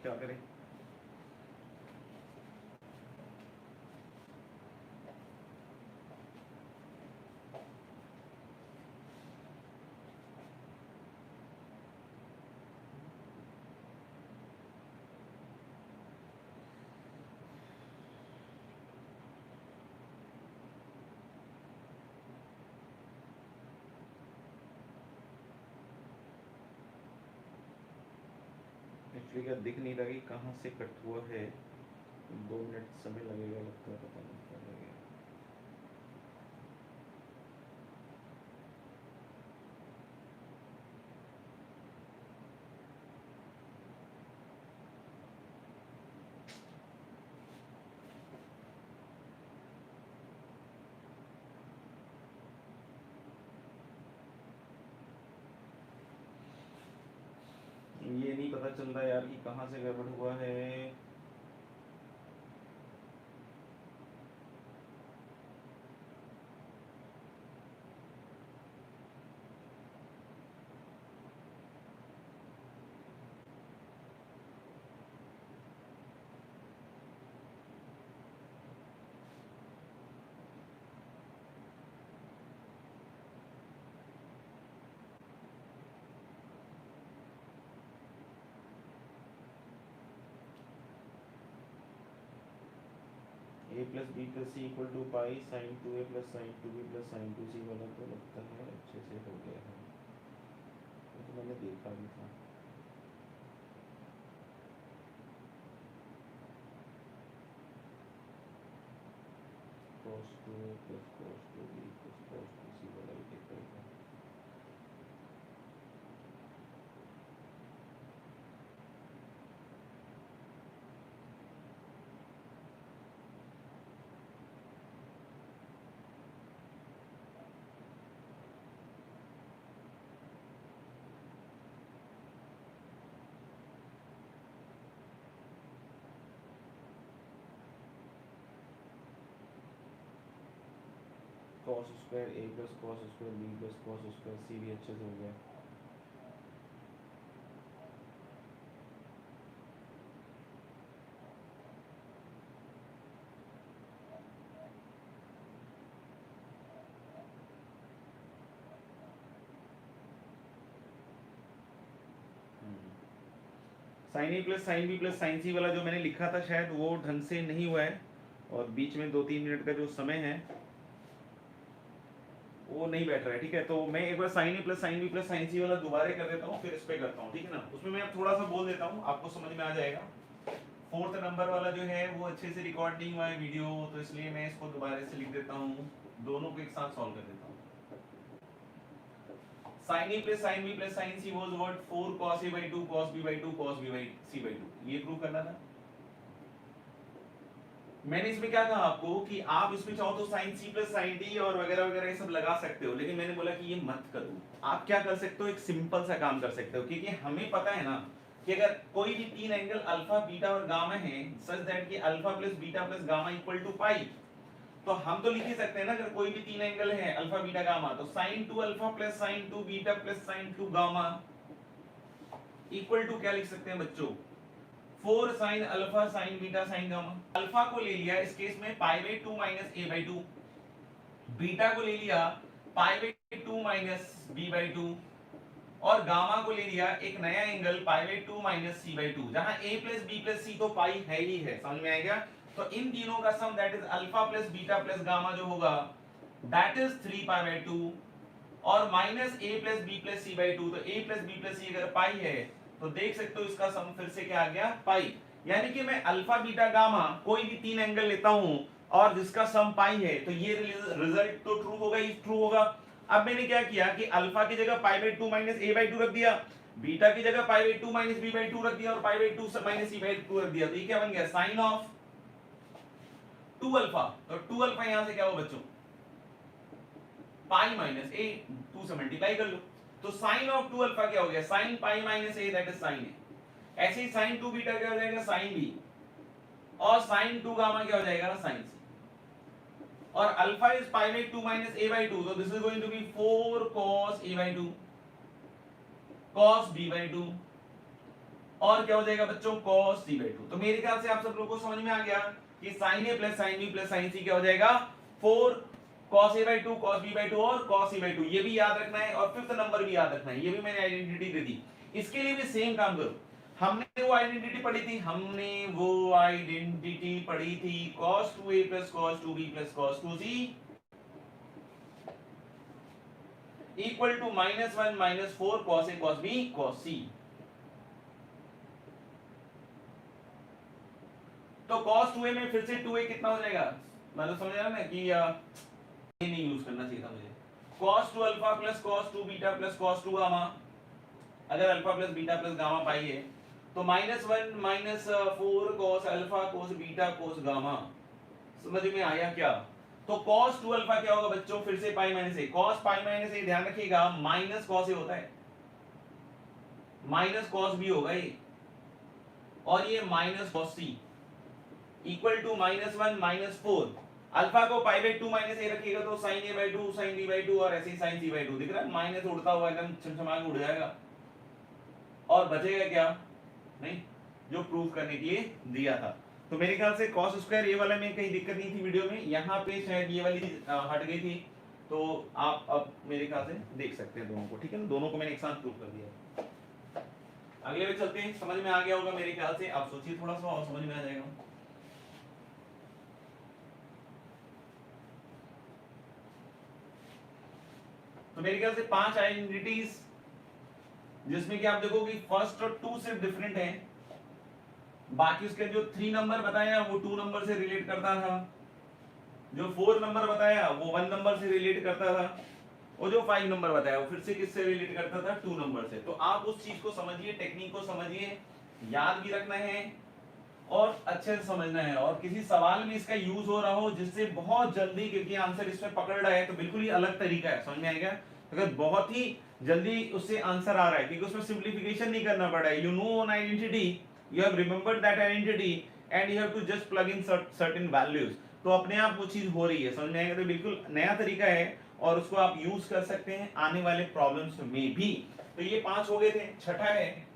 क्या करें? एक्चुअली क्या दिख नहीं रहा कि कहाँ से कट हुआ है, 2 मिनट समय लगेगा लगता है, पता नहीं क्या लगेगा। ये नहीं पता चल रहा यार कि कहाँ से गड़बड़ हुआ है। a plus B plus C equal to pi sine 2a plus sine 2b plus sine 2c वाला तो लगता है अच्छे से हो गया है, तो मैंने देखा भी था। cos 2a plus cos 2b plus cos 2c वाला भी देखा था। cos square a plus cos square b plus cos square c भी अच्छे से हो गया। Sine a plus sine b plus sine c वाला जो मैंने लिखा था शायद वो ढंग से नहीं हुआ है, और बीच में 2-3 मिनट का जो समय है वो नहीं बैठ रहा है। ठीक है, तो मैं एक बार sine a plus sine b plus sine c वाला दोबारा कर देता हूँ, फिर इस पे करता हूँ। ठीक है ना, उसमें मैं थोड़ा सा बोल देता हूँ, आपको समझ में आ जाएगा। 4th नंबर वाला जो है वो अच्छे से रिकॉर्ड नहीं हुआ है वीडियो, तो इसलिए मैं इसको दोबारा से लिख देता हूँ, दोनों को एक साथ सॉल्व कर देता हूँ। sin a plus sin b plus sin c was what 4 cos a by 2 cos b by 2 cos b by c by 2, ये प्रूव करना था। मैंने इसमें क्या कहा आपको कि आप इसमें चाहो तो sin c plus sin d और वगैरह वगैरह ये सब लगा सकते हो, लेकिन मैंने बोला कि ये मत करो। आप क्या कर सकते हो, एक सिंपल सा काम कर सकते हो, क्योंकि हमें पता है ना कि अगर कोई भी 3 एंगल अल्फा बीटा और गामा है सच दैट कि alpha plus beta plus gamma equal to pi, तो हम तो लिख ही सकते हैं ना, अगर कोई भी 3 एंगल है अल्फा बीटा गामा, तो sin 2 alpha plus sin 2 beta plus sin 2 gamma equal to क्या लिख सकते हैं बच्चों, 4 sin alpha sin beta sin gamma. Alpha को ले लिया इस केस में pi by 2 minus a by 2, beta को ले लिया pi by 2 minus b by 2, और गामा को ले लिया एक नया angle pi by 2 minus c by 2, जहां a plus b plus c तो पाई है ही है, समझ में आएगा। तो इन तीनों का sum that is alpha plus beta plus gamma जो होगा दैट इज 3 पाई बाई 2, और minus a plus b plus c by 2, तो a plus b plus c अगर पाई है तो देख सकते हो इसका सम फिर से क्या आ गया, पाई। यानी कि मैं अल्फा बीटा गामा कोई भी 3 एंगल लेता हूं और जिसका सम पाई है, तो ये रिजल्ट तो ट्रू होगा ही ट्रू होगा। अब मैंने क्या किया कि अल्फा की जगह पाई बाई 2 माइनस a बाई 2 रख दिया, बीटा की जगह पाई बाई 2 माइनस b बाई 2 रख दिया, और पाई बाई 2 माइनस c बाई 2 रख दिया, तो ये क्या बन गया, साइन ऑफ 2 अल्फा। तो 2 अल्फा यहां से क्या हो बच्चों, पाई माइनस a, 2 से मल्टीप्लाई कर लो, तो साइन ऑफ 2 अल्फा क्या हो गया, sine pi minus a that is sine a। ऐसे ही साइन 2 बीटा क्या हो जाएगा, साइन b, और साइन 2 गामा क्या हो जाएगा ना, साइन c। और alpha is pi by 2 minus a by 2, तो this is going to be 4 cos a by 2 cos b by 2 और क्या हो जाएगा बच्चों cos c/2। तो मेरे ख्याल से आप सब लोगों को समझ में आ गया कि sin a plus sin b plus sin c क्या हो जाएगा 4 cos a/2 cos b/2 और cos c/2। ये भी याद रखना है और फिफ्थ नंबर भी याद रखना है, ये भी मैंने आइडेंटिटी दे दी। इसके लिए भी सेम काम करो, हमने वो आइडेंटिटी पढ़ी थी cos 2a plus cos 2b plus cos 2c equal to -1 -4 cos a cos b cos c। तो cos 2a में फिर से 2a कितना हो जाएगा, मतलब समझ रहा ना कि ये नहीं यूज करना चाहिए था मुझे। cos 2 alpha plus cos 2 beta plus cos 2 gamma, अगर alpha plus beta plus gamma pi है तो -1 -4 cos alpha cos beta cos gamma. समझ में आया क्या? तो cos 2 अल्फा क्या होगा बच्चों, फिर से पाई माइनस ए, cos पाई माइनस ए ध्यान रखिएगा माइनस cos ए होता है, माइनस cos b होगा ये, और ये minus cos c equal to -1 -4 alpha को पाई बाई 2 माइनस ए रखिएगा तो sin a/2 sin b/2 और ऐसे ही sin c/2 दिख रहा है, माइनस उड़ता हुआ एकदम चमचमा के उड़ जाएगा और बचेगा क्या, नहीं जो प्रूव करने के लिए दिया था। तो मेरे ख्याल से cos स्क्वायर ये वाला में कहीं दिक्कत नहीं थी वीडियो में, यहाँ पे शायद ये वाली हट गई थी, तो आप अब मेरे ख्याल से देख सकते हैं दोनों को, ठीक है ना, दोनों को मैंने एक साथ प्रूव कर दिया। अगले में चलते हैं, समझ में आ गया होगा मेरे ख्याल से, आप सोचिए थोड़ा सा और समझ में आ जाएगा। तो मेरे ख्याल से 5 आइडेंटिटीज जिसमें कि आप देखो कि फर्स्ट और 2 सिर्फ डिफरेंट है, बाकी उसके जो 3 नंबर बताया वो 2 नंबर से रिलेट करता था, जो 4 नंबर बताया वो 1 नंबर से रिलेट करता था, और जो 5 नंबर बताया वो फिर से किससे रिलेट करता था 2 नंबर से। तो आप उस चीज को समझिए, टेक्निक को समझिए, याद भी रखना है और अच्छे से समझना है, और किसी सवाल में इसका यूज हो रहा हो जिससे बहुत जल्दी, क्योंकि आंसर इसमें पकड़ रहा है तो बिल्कुल ही अलग तरीका है, समझ में आएगा। अगर बहुत ही जल्दी उससे आंसर आ रहा है क्योंकि उसमें सिंपलीफिकेशन नहीं करना पड़ रहा है, you know an identity, you have remembered that identity and you have to just plug in certain values, तो अपने आप वो चीज हो रही है, समझ में आएगा। तो बिल्कुल नया तरीका है और उसको आप यूज कर सकते हैं आने वाले प्रॉब्लम्स में भी। तो ये 5 हो गए थे, छठा है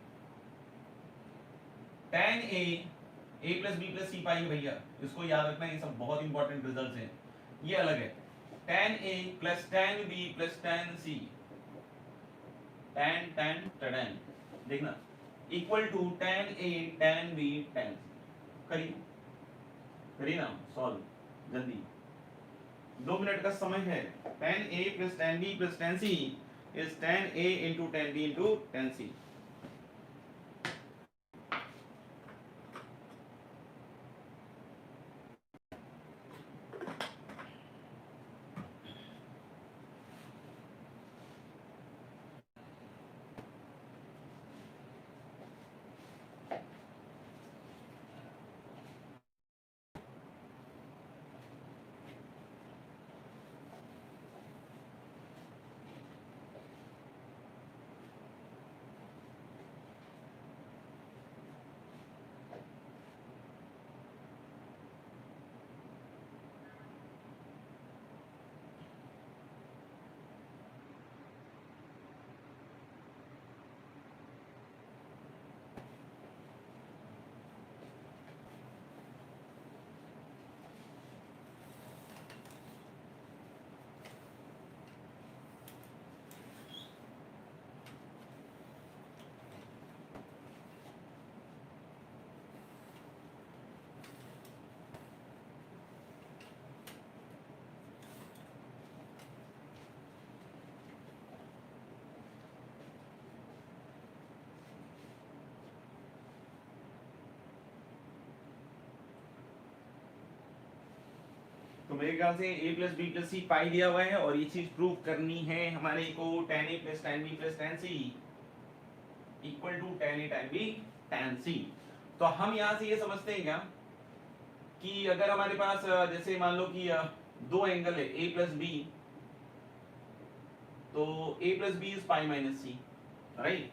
tan a plus B plus c pi है भैया, इसको याद रखना, ये सब बहुत इंपॉर्टेंट रिजल्ट्स हैं। ये अलग है tan a plus tan b plus tan c, tan देखना equal to tan a tan b tan c। करिए ना सॉल्व जल्दी, 2 मिनट का समय है। tan a plus tan b plus tan c is tan a into tan b into tan c। तो मेरे ख्याल से a plus B plus c पाई दिया हुआ है और ये चीज प्रूव करनी है हमारे को, tan a plus tan b plus tan c equal to tan a tan b tan c। तो हम यहाँ से ये समझते हैं क्या कि अगर हमारे पास जैसे मान लो कि 2 एंगल है a प्लस b, तो a plus b is pi minus c, right.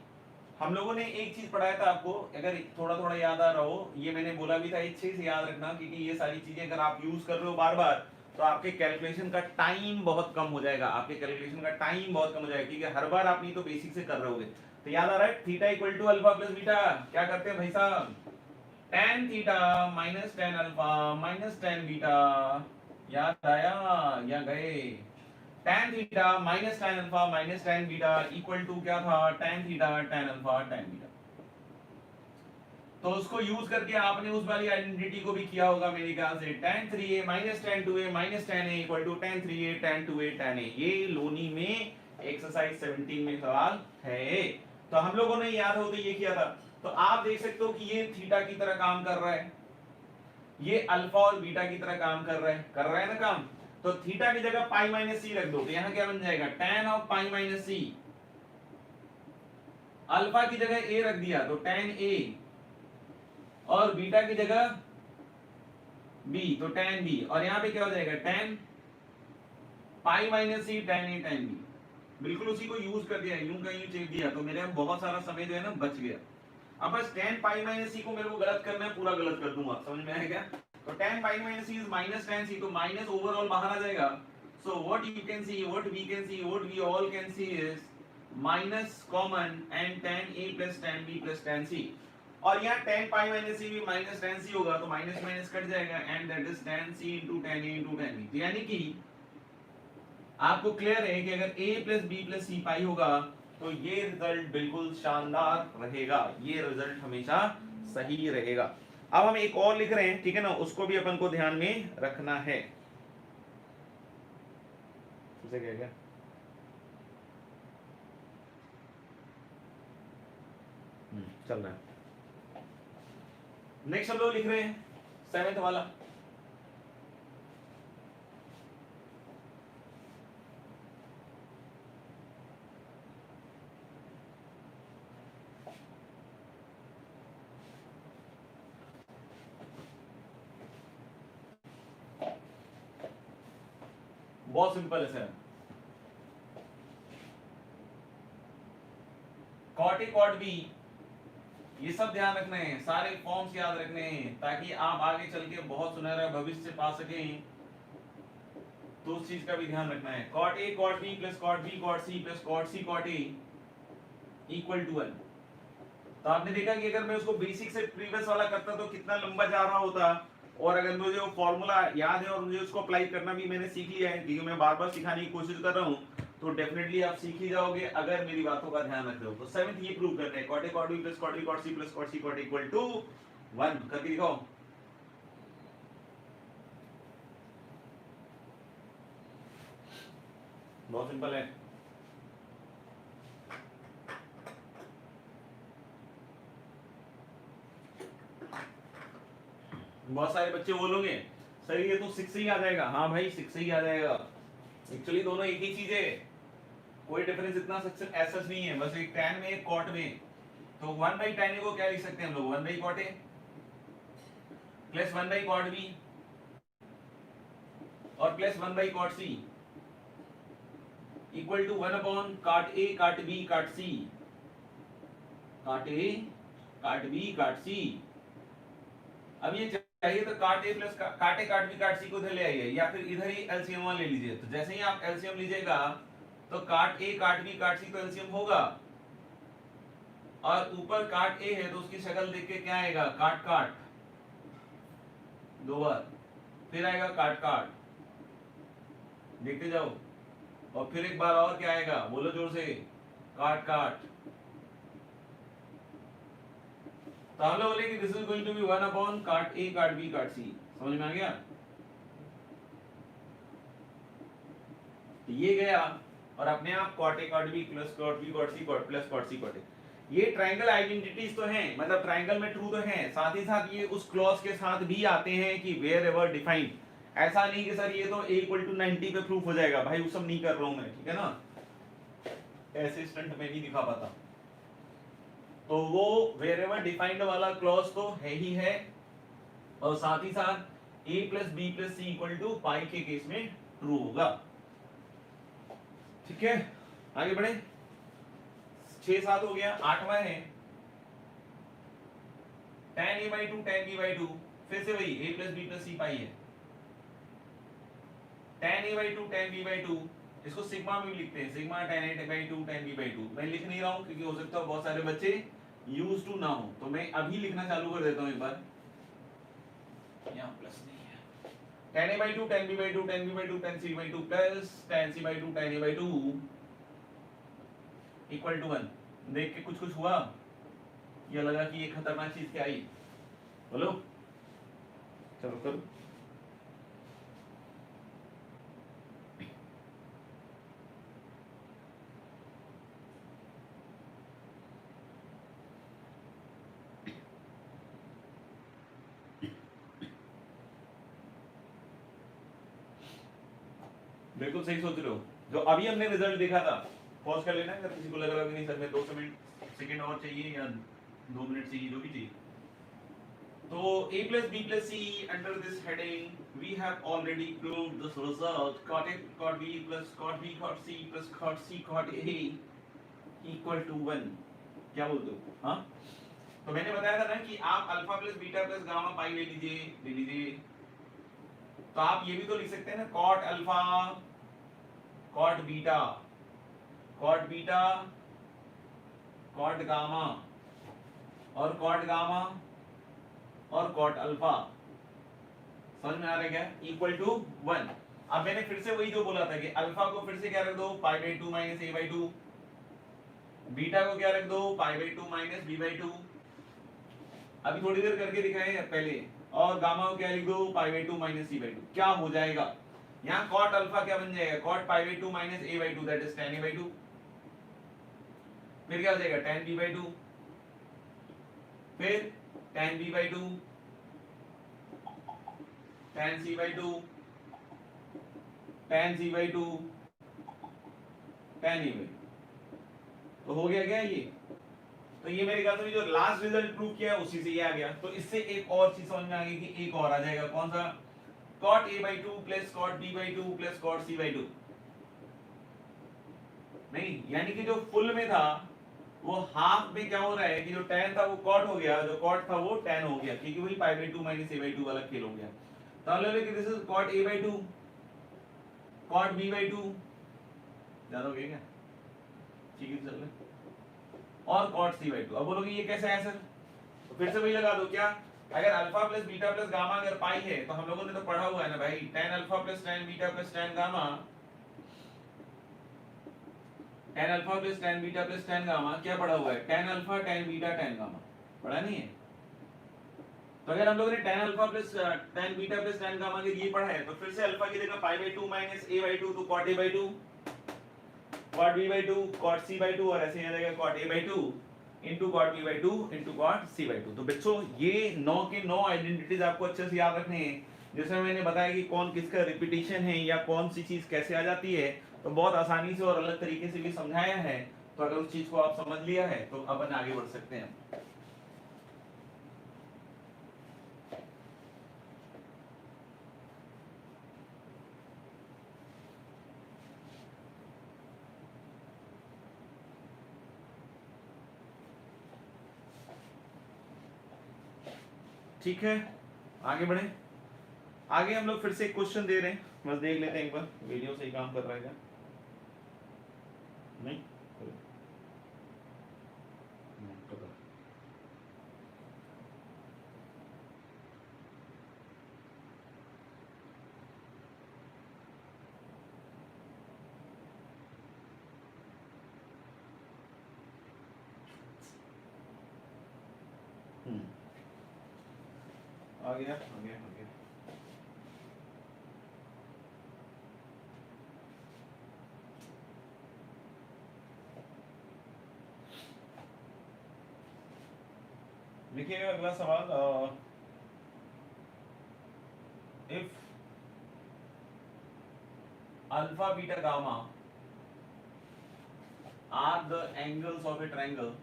हम लोगों ने एक चीज पढ़ाया था आपको, अगर थोड़ा थोड़ा याद आ रहा हो, ये मैंने बोला भी था, अच्छे से याद रखना, क्योंकि ये सारी चीजें अगर आप यूज कर रहे हो बार बार तो आपके कैलकुलेशन का टाइम बहुत कम हो जाएगा, आपके कैलकुलेशन का टाइम बहुत कम हो जाएगा, क्योंकि हर बार आप नहीं तो बेसिक से कर रहे होगे। तो याद आ रहा है theta equal to alpha plus beta, क्या करते हैं भाई साहब, tan theta minus tan alpha minus tan beta, याद आया या गए, tan theta minus tan alpha minus tan beta equal to क्या था, tan theta tan alpha tan beta. तो उसको यूज करके आपने उस वाली आइडेंटिटी को भी किया होगा मेरे ख्याल से, tan 3a minus tan 2a minus tan a equal to tan 3a tan 2a tan a, ये लोनी में एक्सरसाइज 17 में सवाल है। तो हम लोगों ने याद हो तो ये किया था। तो आप देख सकते हो कि ये थीटा की तरह काम कर रहा है, ये अल्फा और बीटा की तरह काम कर रहा है ना काम। तो थीटा की जगह पाई माइनस सी रख दो, तो यहां क्या बन जाएगा, tan of pi minus c. Alpha की जगह a रख दिया तो tan a, और बीटा की जगह b तो tan b, और यहां पे क्या हो जाएगा, tan pi minus c tan a tan b। बिल्कुल उसी को यूज कर दिया, यूं का यूं चेक दिया, तो मेरे बहुत सारा समय जो है ना बच गया। अब बस tan पाई माइनस सी को मेरे को गलत करना है, पूरा गलत कर दूंगा, समझ में आया क्या। तो tan pi minus c is minus tan c, तो माइनस ओवरऑल बाहर आ जाएगा। So what you can see, what we can see, what we all can see is minus common and tan a plus tan b plus tan c। और यहाँ tan pi minus सी भी minus tan c होगा, तो minus minus cut जाएगा, and that is tan c into tan a into tan b। तो यानी कि आपको क्लियर है कि अगर a plus B plus c पाई होगा तो ये रिजल्ट बिल्कुल शानदार रहेगा, ये रिजल्ट हमेशा सही रहेगा। अब हम एक और लिख रहे हैं, ठीक है ना, उसको भी अपन को ध्यान में रखना है। उसे क्या क्या चल रहा है। नेक्स्ट हम लोग लिख रहे हैं 7th वाला, बहुत सिंपल है sir. Cot a cot b, ये सब ध्यान रखना है, सारे फॉर्म्स याद रखने हैं, ताकि आप आगे चल के बहुत सुनहरा भविष्य पा सकें। तो उस चीज का भी ध्यान रखना है। Cot a cot b plus cot b cot c plus cot c cot a equal to 1। तो आपने देखा कि अगर मैं उसको बेसिक से प्रीवियस वाला करता तो कितना लंबा जा रहा होता, और अगर मुझे वो फॉर्मूला याद है और मुझे उसको अप्लाई करना भी मैंने सीख लिया है, क्योंकि मैं बार बार सिखाने की कोशिश कर रहा हूँ, तो डेफिनेटली आप सीख ही जाओगे अगर मेरी बातों का ध्यान रख रहे हो। तो 7th ये प्रूव करना है, cot a cot b plus cot b cot c plus cot c cot equal to 1 करके दिखाओ। बहुत सिंपल है। बहुत सारे बच्चे बोलोगे सर ये तो 6 ही आ जाएगा। हाँ भाई 6 ही आ जाएगा, एक्चुअली दोनों एक ही चीज है, कोई डिफरेंस इतना ऐसा नहीं है, बस एक tan में एक cot में। तो 1 बाई tan को क्या लिख सकते हैं हम लोग, 1 by cot a plus 1 by cot b और plus 1 by cot c equal to 1 अपॉन cot a cot b cot c, cot a cot b cot c। अब ये चाहिए तो cot a plus cot a cot b cot c को इधर ले आइए, या फिर इधर ही एलसीएम ले लीजिए। तो जैसे ही आप एलसीएम लीजिएगा तो cot a cot b cot c तो एलसीएम होगा, और ऊपर cot a है तो उसकी शक्ल देख के क्या आएगा, काट काट 2 बार, फिर आएगा काट काट, देखते जाओ, और फिर एक बार और क्या आएगा, बोलो जोर से, काट काट। तो हम लोग बोले कि this is going to be 1 upon cot a काट b काट c। समझ में आ गया। ये गया, और अपने आप cot a cot b plus cot b cot c cot plus cot c cot a, ये ट्रायंगल आइडेंटिटीज तो हैं, मतलब ट्रायंगल में ट्रू तो हैं, साथ ही साथ ये उस क्लॉज के साथ भी आते हैं कि वेयर एवर डिफाइंड। ऐसा नहीं कि सर ये तो a इक्वल टू 90 पे प्रूफ हो जाएगा, भाई वो सब नहीं कर रहा हूं मैं, ठीक है ना, ऐसे स्टंट में नहीं दिखा पाता। तो वो वेयर एवर डिफाइंड वाला क्लॉज तो है ही है, और साथ ही साथ a plus B plus C equal to pi के केस में ट्रू होगा। ठीक है, आगे बढ़े। 6-7 हो गया, 8वां है tan a by 2 tan b by 2, फिर से वही a plus B plus c pi है, tan a by 2 tan b by 2 इसको सिग्मा में भी लिखते हैं, sigma tan a by 2 tan b by 2। मैं लिख नहीं रहा हूँ क्योंकि हो सकता है बहुत सारे बच्चे यूज टू ना हो, तो मैं अभी लिखना चालू कर देता हूँ एक बार। यहाँ प्लस नहीं है, tan a by 2 tan b by 2 tan b by 2 tan c by 2 प्लस tan c by 2 tan a by 2 equal to 1। देख के कुछ हुआ या लगा कि ये खतरनाक चीज क्या आई? बोलो, चलो करो। बिल्कुल सही सोच रहे हो। जो अभी हमने रिजल्ट देखा था, पॉज कर लेना अगर किसी को लग रहा है कि नहीं सर में 2 सेकंड और चाहिए या 2 मिनट चाहिए, जो भी चाहिए। तो a plus b plus c under this heading we have already proved this result cot a cot b plus cot b cot c plus cot c cot a equal to 1। क्या बोलते हो? हाँ, तो मैंने बताया था ना कि आप alpha plus beta plus gamma pi ले लीजिए। तो आप ये भी तो लिख सकते हैं ना, cot alpha cot beta cot gamma और कॉट गामा और कॉट अल्फा। समझ में आ रहा है क्या? Equal to 1। अब मैंने फिर से वही जो बोला था कि अल्फा को फिर से क्या रख दो, pi by 2 minus a by 2, beta को क्या रख दो, pi by 2 minus b by 2। अभी थोड़ी देर करके दिखाए पहले। और गामा को क्या लिख दो, pi by 2 minus c by 2। क्या हो जाएगा यहाँ? कॉट अल्फा क्या बन जाएगा, cot pi by 2 minus a by 2 that is tan a by 2। फिर क्या हो जाएगा, tan b बाई 2, फिर tan b by 2, tan c by 2, tan c by 2, tan e by 2। तो हो गया क्या ये? तो ये मेरे ख्याल से जो लास्ट रिजल्ट प्रूव किया है उसी से ये आ गया। तो इससे एक और चीज समझ में आ गई कि एक और आ जाएगा, कौन सा? cot a by 2 plus cot b by 2 plus cot c by 2। नहीं, यानी कि जो फुल में था वो हाफ में क्या हो रहा है कि जो tan था वो cot हो गया, जो cot था वो tan हो गया, क्योंकि वही पाई बाई 2 माइनस a बाई 2 वाला खेल हो गया। तो हम लोग कि this is cot a by 2 cot b by 2, ज्यादा हो गया क्या? ठीक है, चल रहा। और cot c by 2। अब बोलोगे ये कैसे है सर? तो फिर से वही लगा दो, क्या? अगर alpha plus beta plus gamma अगर पाई है तो हम लोगों ने तो पढ़ा हुआ है ना भाई, tan alpha plus tan beta plus tan gamma, tan alpha plus tan beta plus tan gamma क्या पढ़ा हुआ है? tan alpha tan beta tan gamma पढ़ा नहीं है? तो अगर हम लोगों ने tan alpha plus tan beta plus tan gamma के ये पढ़ा है, तो फिर से अल्फा की जगह पाई बाई 2 माइनस a बाई 2 तो cot a by 2, cot b by 2, cot c by 2 और ऐसे यहाँ जाएगा cot a by 2 into cot b by 2 into cot c by 2। तो बच्चों ये 9 के 9 आइडेंटिटीज आपको अच्छे से याद रखने हैं। जैसे मैंने बताया कि कौन किसका रिपीटिशन है या कौन सी चीज कैसे आ जाती है, तो बहुत आसानी से और अलग तरीके से भी समझाया है। तो अगर उस चीज को आप समझ लिया है तो अपन आगे बढ़ सकते हैं। ठीक है, आगे बढ़े। आगे हम लोग फिर से एक क्वेश्चन दे रहे हैं, बस देख लेते हैं एक बार वीडियो सही काम कर रहा है क्या नहीं। आ गया। लिखिएगा अगला सवाल। If alpha beta gamma are the angles of a triangle,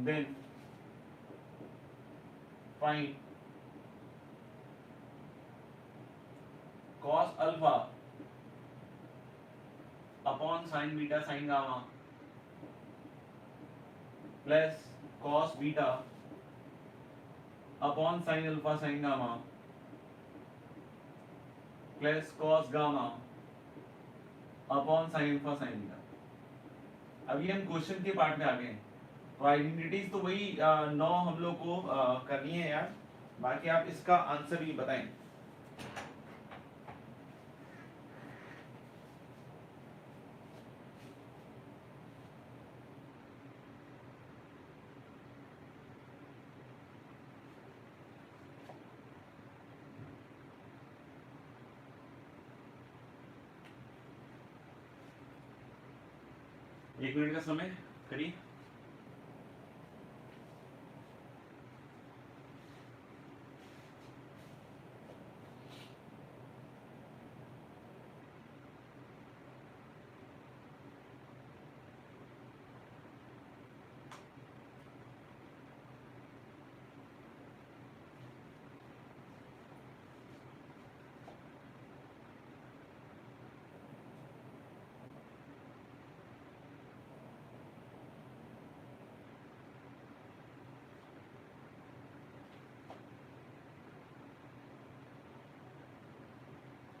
then find cos alpha upon sin beta sin gamma plus cos beta upon sine alpha sign gamma plus cos gamma upon sine alpha sign beta. अभी हम question के part में आ गए हैं, तो identities तो वही 9 हम लोग को करनी है यार, बाकी आप इसका आंसर भी बताएं। एक मिनट का समय करिए।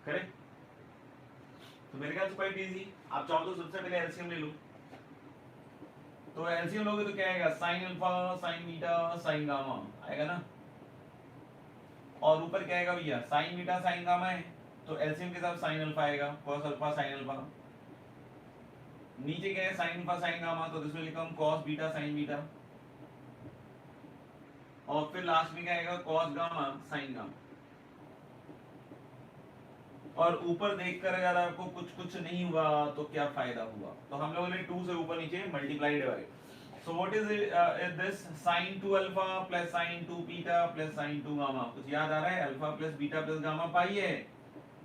करें तो मेरे ख्याल से क्वाइट इजी। आप चाहो तो सबसे पहले एलसीएम ले लो। तो एलसीएम लोगे तो क्या आएगा, sine alpha sign beta sine gamma आएगा ना, और ऊपर क्या आएगा भैया, साइन बीटा साइन गामा है तो एलसीएम के साथ साइन अल्फा आएगा, कॉस अल्फा साइन अल्फा। नीचे क्या है, साइन अल्फा साइन गामा, तो इसमें लिखा हूं कॉस बीटा साइन बीटा, और फिर लास्ट में क्या आएगा, कॉस गामा साइन गामा। और ऊपर देखकर अगर आपको कुछ कुछ नहीं हुआ तो क्या फायदा हुआ, तो हम लोगों ने 2 से ऊपर नीचे multiply divide. So what is this, sin 2 alpha plus sin 2 beta plus sin 2 gamma. कुछ याद आ रहा है, alpha plus beta plus gamma pi है,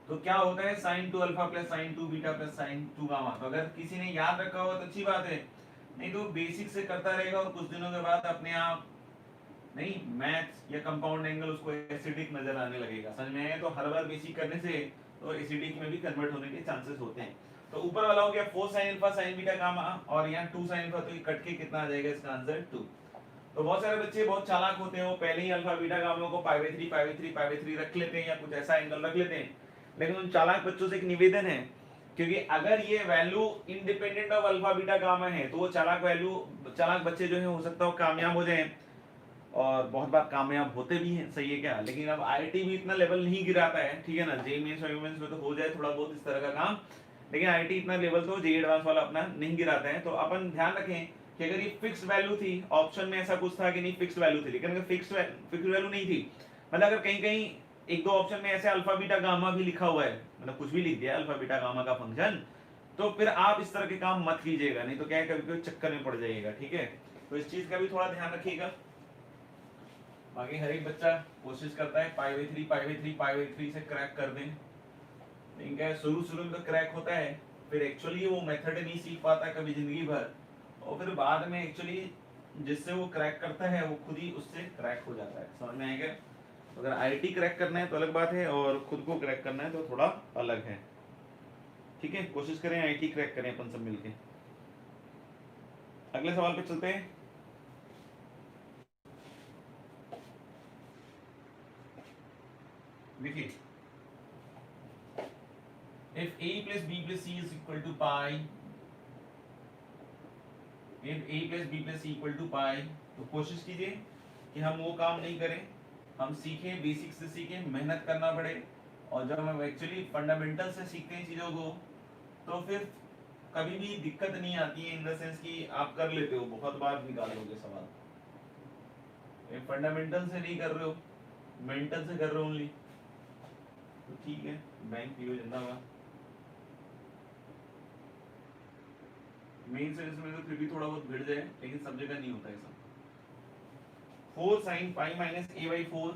तो क्या होता है sin 2 alpha plus sin 2 beta plus sin 2 gamma. तो अगर किसी ने याद रखा हो तो अच्छी बात है, नहीं तो बेसिक से करता रहेगा और कुछ दिनों के बाद अपने आप नहीं मैथ्स या कंपाउंड एंगल उसको एसिडिक नजर आने लगेगा। समझ में आया, तो हर बार बेसिक करने से तो एसिडिक में भी कन्वर्ट होने के चांसेस होते हैं। तो ऊपर वाला हो गया 4 sin alpha sin beta gamma, और यहाँ 2 sin अल्फा, तो ये कट के कितना आ जाएगा, इसका आंसर 2। तो बहुत सारे बच्चे बहुत चालाक होते हैं, वो पहले ही अल्फा बीटा गामा को पाई/3 रख लेते हैं या कुछ ऐसा एंगल रख लेते हैं। लेकिन उन चालाक बच्चों से एक निवेदन है, क्योंकि अगर ये value independent of alpha beta gamma है तो वो चालाक बच्चे जो है हो सकता है कामयाब हो जाए, और बहुत बार कामयाब होते भी हैं, सही है क्या। लेकिन अब आईआईटी भी इतना लेवल नहीं गिराता है, ठीक है ना, जेईई मेंस और यूमेंस में तो हो जाए थोड़ा बहुत इस तरह का काम, लेकिन आईआईटी इतना लेवल तो जेईई एडवांस वाला अपना नहीं गिराता है। तो अपन ध्यान रखें कि अगर ये फिक्स वैल्यू थी, ऑप्शन में ऐसा कुछ था कि नहीं फिक्स वैल्यू थी, लेकिन अगर फिक्स वैल्यू नहीं थी, मतलब अगर कहीं कहीं एक दो ऑप्शन में ऐसे अल्फा बीटा गामा भी लिखा हुआ है, मतलब कुछ भी लिख दिया अल्फा बीटा गामा का फंक्शन, तो फिर आप इस तरह के काम मत कीजिएगा, नहीं तो क्या है कभी कभी चक्कर में पड़ जाइएगा, ठीक है। तो इस चीज का भी थोड़ा ध्यान रखिएगा। बाकी हर एक बच्चा कोशिश करता है पाई/3 से क्रैक कर दें, लेकिन क्या शुरू में तो क्रैक होता है, फिर एक्चुअली वो मेथड नहीं सीख पाता कभी जिंदगी भर, और फिर बाद में एक्चुअली जिससे वो क्रैक करता है वो खुद ही उससे क्रैक हो जाता है। समझ में आएगा। तो अगर आईआईटी क्रैक करना है तो अलग बात है, और खुद को क्रैक करना है तो थोड़ा अलग है, ठीक है। कोशिश करें आईआईटी क्रैक करें अपन सब मिलके। अगले सवाल पे चलते हैं। देखिए, if a plus b plus c is equal to pi, if a plus b plus c equal to pi, तो कोशिश कीजिए कि हम वो काम नहीं करें, हम सीखें, बेसिक से सीखें, मेहनत करना पड़े, और जब हम एक्चुअली फंडामेंटल से सीखते हैं चीज़ों को तो फिर कभी भी दिक्कत नहीं आती है, इन द सेंस कि आप कर लेते हो, बहुत बार निकाल लोगे सवाल। फंडामेंटल से नहीं कर रहे हो, मेंटल से कर रहे हो ओनली, तो ठीक है, बैंक पीओ जिंदाबाद। मेन सीरीज में तो फिर भी थोड़ा बहुत भिड़ जाए, लेकिन सब जगह नहीं होता ऐसा। 4 sin pi minus a by 4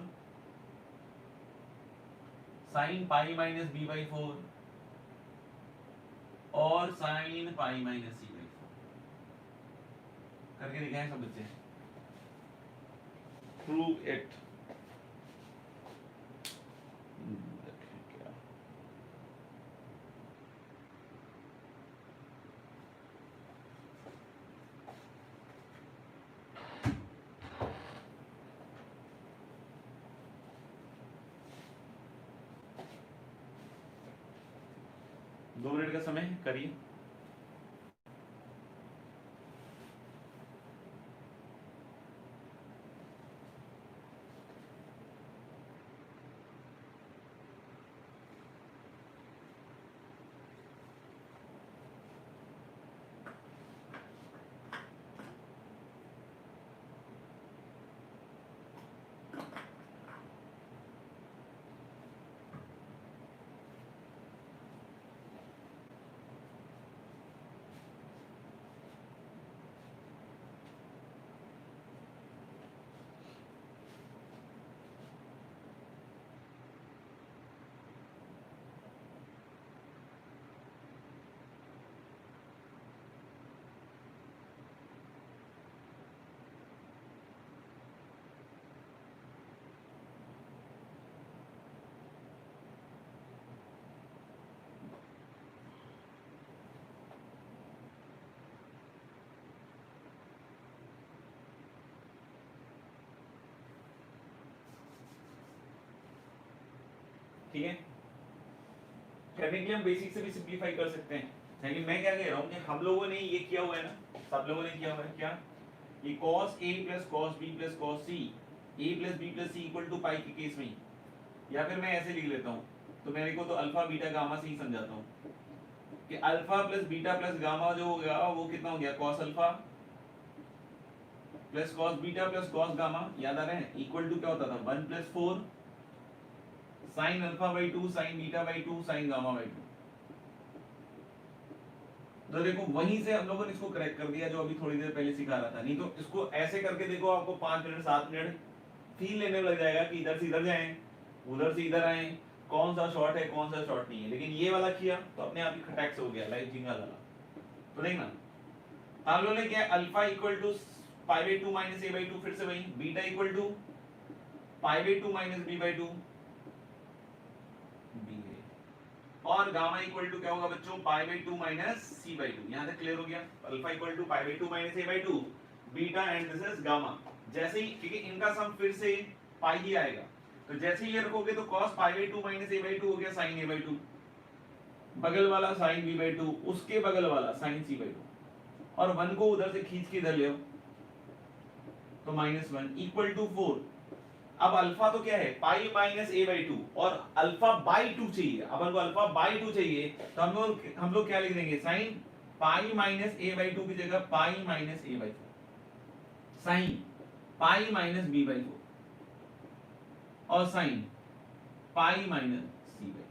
sin pi minus b by 4 और sin pi minus c by 4 करके दिखाएं सब बच्चे। Prove it. 2 मिनट का समय है, करिए। ठीक है, करने के लिए हम बेसिक से भी सिंप्लीफाई कर सकते हैं। लेकिन मैं क्या कह रहा हूँ कि हम लोगों ने ये किया हुआ है ना, सब लोगों ने किया हुआ है क्या, ये cos a plus cos b plus cos c, a plus b plus c equal to pi के केस में, या फिर मैं ऐसे लिख लेता हूँ, तो मेरे को तो अल्फा बीटा गामा से ही समझाता हूँ कि alpha plus beta plus gamma जो हो गया वो कितना हो गया, cos alpha plus cos beta plus cos gamma, याद आ रहे हैं, इक्वल टू क्या होता था 1 plus 4 sine alpha by 2 sign beta by 2 sign gamma by 2। तो देखो वहीं से हम लोगों ने इसको करेक्ट कर दिया जो अभी थोड़ी देर पहले सिखा रहा था। नहीं तो इसको ऐसे करके देखो, आपको 5 मिनट 7 मिनट फील लेने में लग जाएगा कि इधर से इधर जाएं, उधर से इधर आए, कौन सा शॉर्ट है कौन सा शॉर्ट नहीं है। लेकिन ये वाला किया तो अपने आप ही खटैक से हो गया, लाइक जिंगा वाला। तो देखना हम लोगों ने क्या, alpha equal to pi by 2 minus a by 2, फिर से वही, beta equal to pi by 2 minus b by 2, और गामा इक्वल टू क्या होगा बच्चों, pi by 2 minus c by 2। यहां तक क्लियर हो गया, alpha equal to pi by 2 minus a by 2, beta and this is gamma. जैसे ही, क्योंकि इनका सम फिर से पाई ही आएगा, तो जैसे ही ये रखोगे तो cos pi by 2 minus a by 2 हो गया sin a बाई 2, बगल वाला sin b बाई 2, उसके बगल वाला sin c बाई 2, और 1 को उधर से खींच के इधर ले आओ तो -1 इक्वल टू 4। अब अल्फा तो क्या है, पाई माइनस ए बाई 2, और अल्फा बाई 2 चाहिए, अपन को अल्फा बाई 2 चाहिए, तो हम लोग क्या लिख देंगे, sine pi minus a by 2 की जगह pi minus a by 4, sine pi minus b by 4, और sine pi minus c by.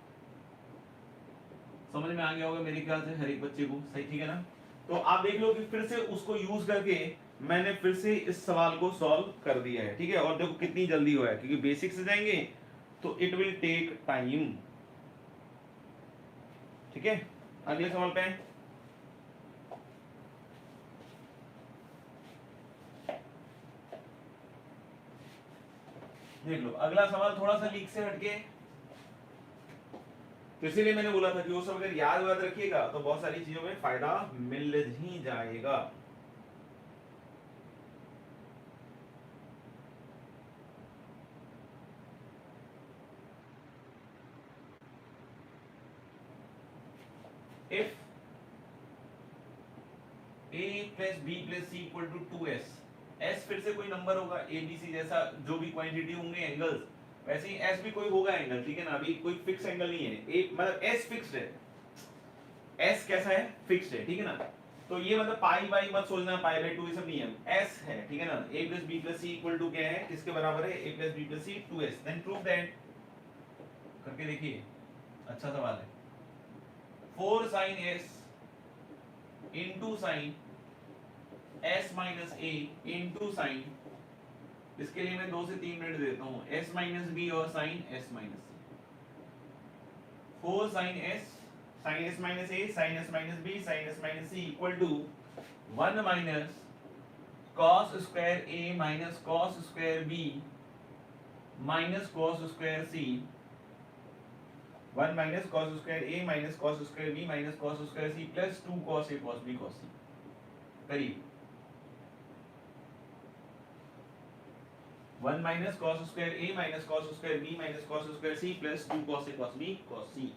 समझ में आ गया होगा मेरे ख्याल से हर एक बच्चे को, सही, ठीक है ना। तो आप देख लो कि फिर से उसको यूज करके मैंने फिर से इस सवाल को सॉल्व कर दिया है, ठीक है। और देखो कितनी जल्दी हुआ है, क्योंकि बेसिक से जाएंगे तो इट विल टेक टाइम, ठीक है। अगले सवाल पे हैं। देख लो अगला सवाल थोड़ा सा लीक से हटके, तो इसीलिए मैंने बोला था कि वो सब अगर याद रखिएगा तो बहुत सारी चीजों में फायदा मिल ही जाएगा। if a plus b plus c equal to 2s, s फिर से कोई नंबर होगा a b c जैसा, जो भी क्वांटिटी होंगे एंगल्स, वैसे ही s भी कोई होगा एंगल, ठीक है ना। अभी कोई फिक्स एंगल नहीं है, a मतलब s फिक्स्ड है, s कैसा है, फिक्स्ड है, ठीक है ना। तो ये मतलब पाई बाई मत सोचना, पाई बाई 2 ये सब नहीं है, s है, ठीक है ना। a plus b plus c equal to क्या है, किसके बराबर है, a plus b plus c 2s, then prove that, करके देखिए, अच्छा सवाल है। 4 sin s into sin s minus a into sine, इसके लिए मैं 2 से 3 मिनट देता हूँ, s माइनस b और sine s minus c, 4 sin s minus a sin s minus b sin s minus c equal to 1 minus cos square a minus cos square b minus cos square c, 1 minus cos square a minus cos square b minus cos square c plus 2 cos a cos b cos c, करीब 1 minus cos square a minus cos square b minus cos square c plus 2 cos a cos b cos c।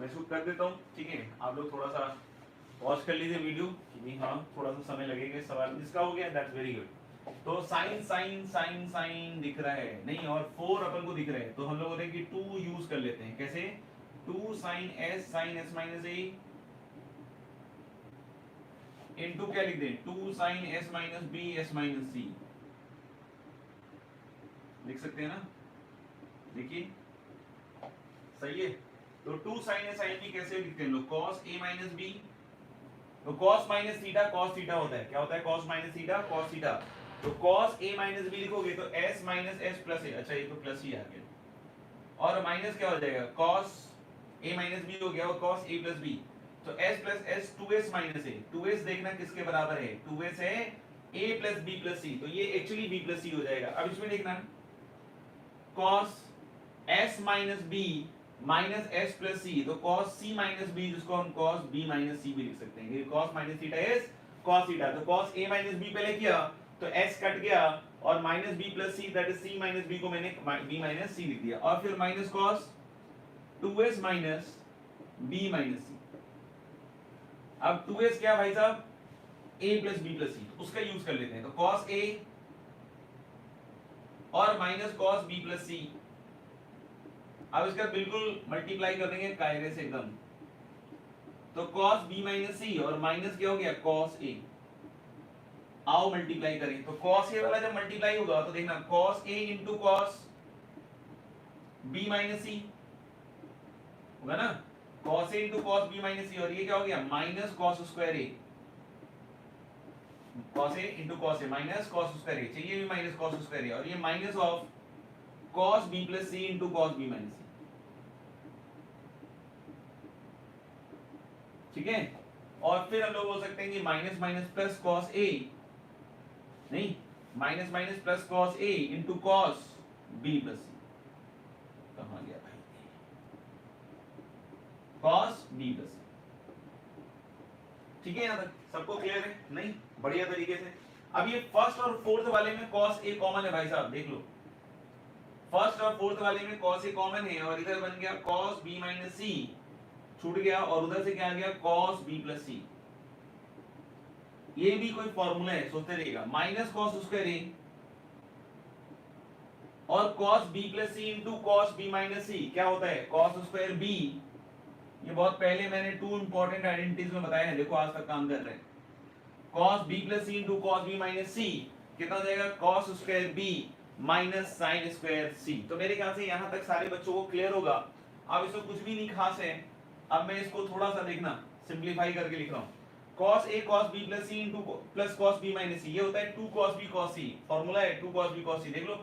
मैं इसको कर देता हूँ, ठीक है। आप लोग थोड़ा सा पॉज कर लीजिए वीडियो, क्योंकि हाँ थोड़ा सा समय लगेगा इस सवाल, जिसका हो गया दैट्स वेरी गुड। तो साइन साइन साइन साइन दिख रहा है नहीं, और 4 अपन को दिख रहा है, तो हम लोग बोलते हैं कि 2 यूज कर लेते हैं। कैसे? 2 sine s minus a into क्या लिख दें, 2 sine s minus b s minus c, लिख सकते हैं ना? देखिए सही है। तो 2 साइन ए साइन बी कैसे लिखते हैं लोग? cos a माइनस बी, तो cos minus theta cos theta होता है। क्या होता है? cos minus theta cos theta. तो cos a माइनस बी लिखोगे तो s minus s plus a, अच्छा ये तो प्लस ही आ गया, और माइनस क्या हो जाएगा? cos a माइनस बी हो गया, और cos a प्लस b, तो s plus s 2s minus a, 2s देखना किसके बराबर है? 2s है a plus b plus c, तो ये एक्चुअली b प्लस c हो जाएगा। अब इसमें देखना cos s minus b minus s plus c, तो cos c माइनस b, जिसको हम cos b माइनस c भी लिख सकते हैं, ये cos minus theta is cos theta. तो cos a माइनस b पहले किया तो s कट गया, और minus b plus c that is c minus b को मैंने b माइनस c लिख दिया, और फिर minus cos 2s minus b minus c। अब 2s क्या भाई साहब? a plus b plus c, उसका यूज कर लेते हैं। तो cos a और minus cos b plus c, अब इसका बिल्कुल मल्टीप्लाई कर देंगे कायदे से एकदम, तो cos b माइनस c और माइनस क्या हो गया? cos a। आओ मल्टीप्लाई करें, तो cos a वाला जब मल्टीप्लाई होगा तो देखना cos a into cos b minus c होगा ना, cos a into cos b minus c, और ये क्या हो गया? Minus cos square a, cos a into cos a minus cos square a, चाहिए भी माइनस cos स्क्वायर a, और ये minus of cos b plus c into cos b minus c, ठीक है। और फिर हम लोग बोल सकते हैं कि minus minus plus cos a, नहीं minus minus plus cos a into cos b plus c, कहाँ गया भाई? cos b प्लस c, ठीक है। यहाँ तक सबको क्लियर है? नहीं, बढ़िया तरीके से। अब ये फर्स्ट और फोर्थ वाले में cos a कॉमन है भाई साहब, देख लो, फर्स्ट और फोर्थ वाले में cos a कॉमन है, और इधर बन गया cos b माइनस c छूट गया, और उधर से क्या आ गया? cos b plus c। ये भी कोई फॉर्मूला है, सोचते रहिएगा, माइनस cos स्क्वायर a और cos b plus c into cos b minus c, क्या होता है? cos square b। ये बहुत पहले मैंने 2 इंपॉर्टेंट आइडेंटिटीज में बताया है, देखो आज तक काम कर रहे हैं। cos b plus c into cos b minus c कितना हो जाएगा? cos square b minus sin square c। तो मेरे ख्याल से यहाँ तक सारे बच्चों को क्लियर होगा। अब इसमें कुछ भी नहीं खास है। अब मैं इसको थोड़ा सा देखना सिंपलीफाई करके लिख रहा हूँ, cos a cos b plus c into plus cos b minus c, ये होता है 2 cos b cos c, formula है 2 cos b cos c, देख लो।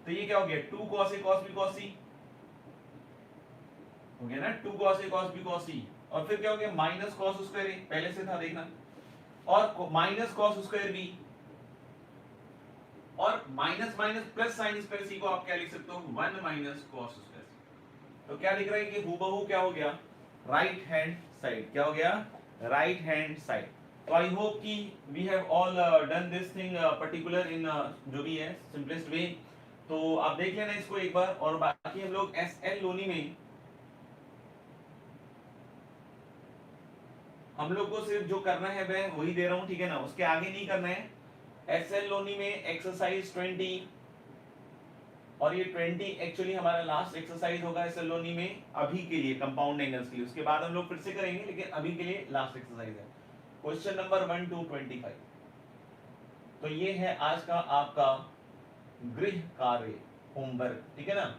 तो ये क्या हो गया? 2 cos a cos b cos c हो गया ना, 2 cos a cos b cos c, और फिर क्या हो गया? माइनस cos स्क्वायर a, पहले से था देखना, और माइनस cos स्क्वायर b, और minus minus plus sin square c को आप क्या लिख सकते हो? 1 माइनस cos स्क्वायर c। तो क्या लिख रहा है कि हूबहू क्या हो गया? राइट हैंड साइड, क्या हो गया? Right hand side. तो आई होप कि we have all done this thing particular in जो भी है सिंपलेस्ट वे। तो आप देख लेना इसको एक बार, और बाकी हम लोग एसएल लोनी में हम लोग को सिर्फ जो करना है वह वही दे रहा हूं, ठीक है ना, उसके आगे नहीं करना है। एसएल लोनी में एक्सरसाइज 20, और ये 20 एक्चुअली हमारा लास्ट एक्सरसाइज होगा एसएल लोनी में अभी के लिए, कंपाउंड एंगल्स के लिए। उसके बाद हम लोग फिर से करेंगे, लेकिन अभी के लिए लास्ट एक्सरसाइज है। Question number 1 to 25। तो ये है आज का आपका गृह कार्य, होमवर्क, ठीक है ना।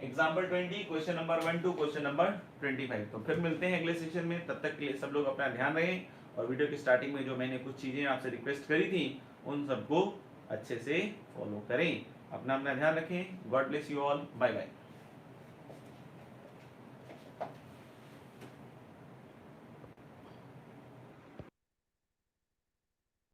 Example 20, question number 1 to question number 25। तो फिर मिलते हैं अगले सेशन में, तब तक के लिए सब लोग अपना ध्यान रखें, और वीडियो की स्टार्टिंग में जो मैंने कुछ चीजें आपसे रिक्वेस्ट करी थी उन सबको अच्छे से फॉलो करें। अपना ध्यान रखें। God bless you all, bye bye.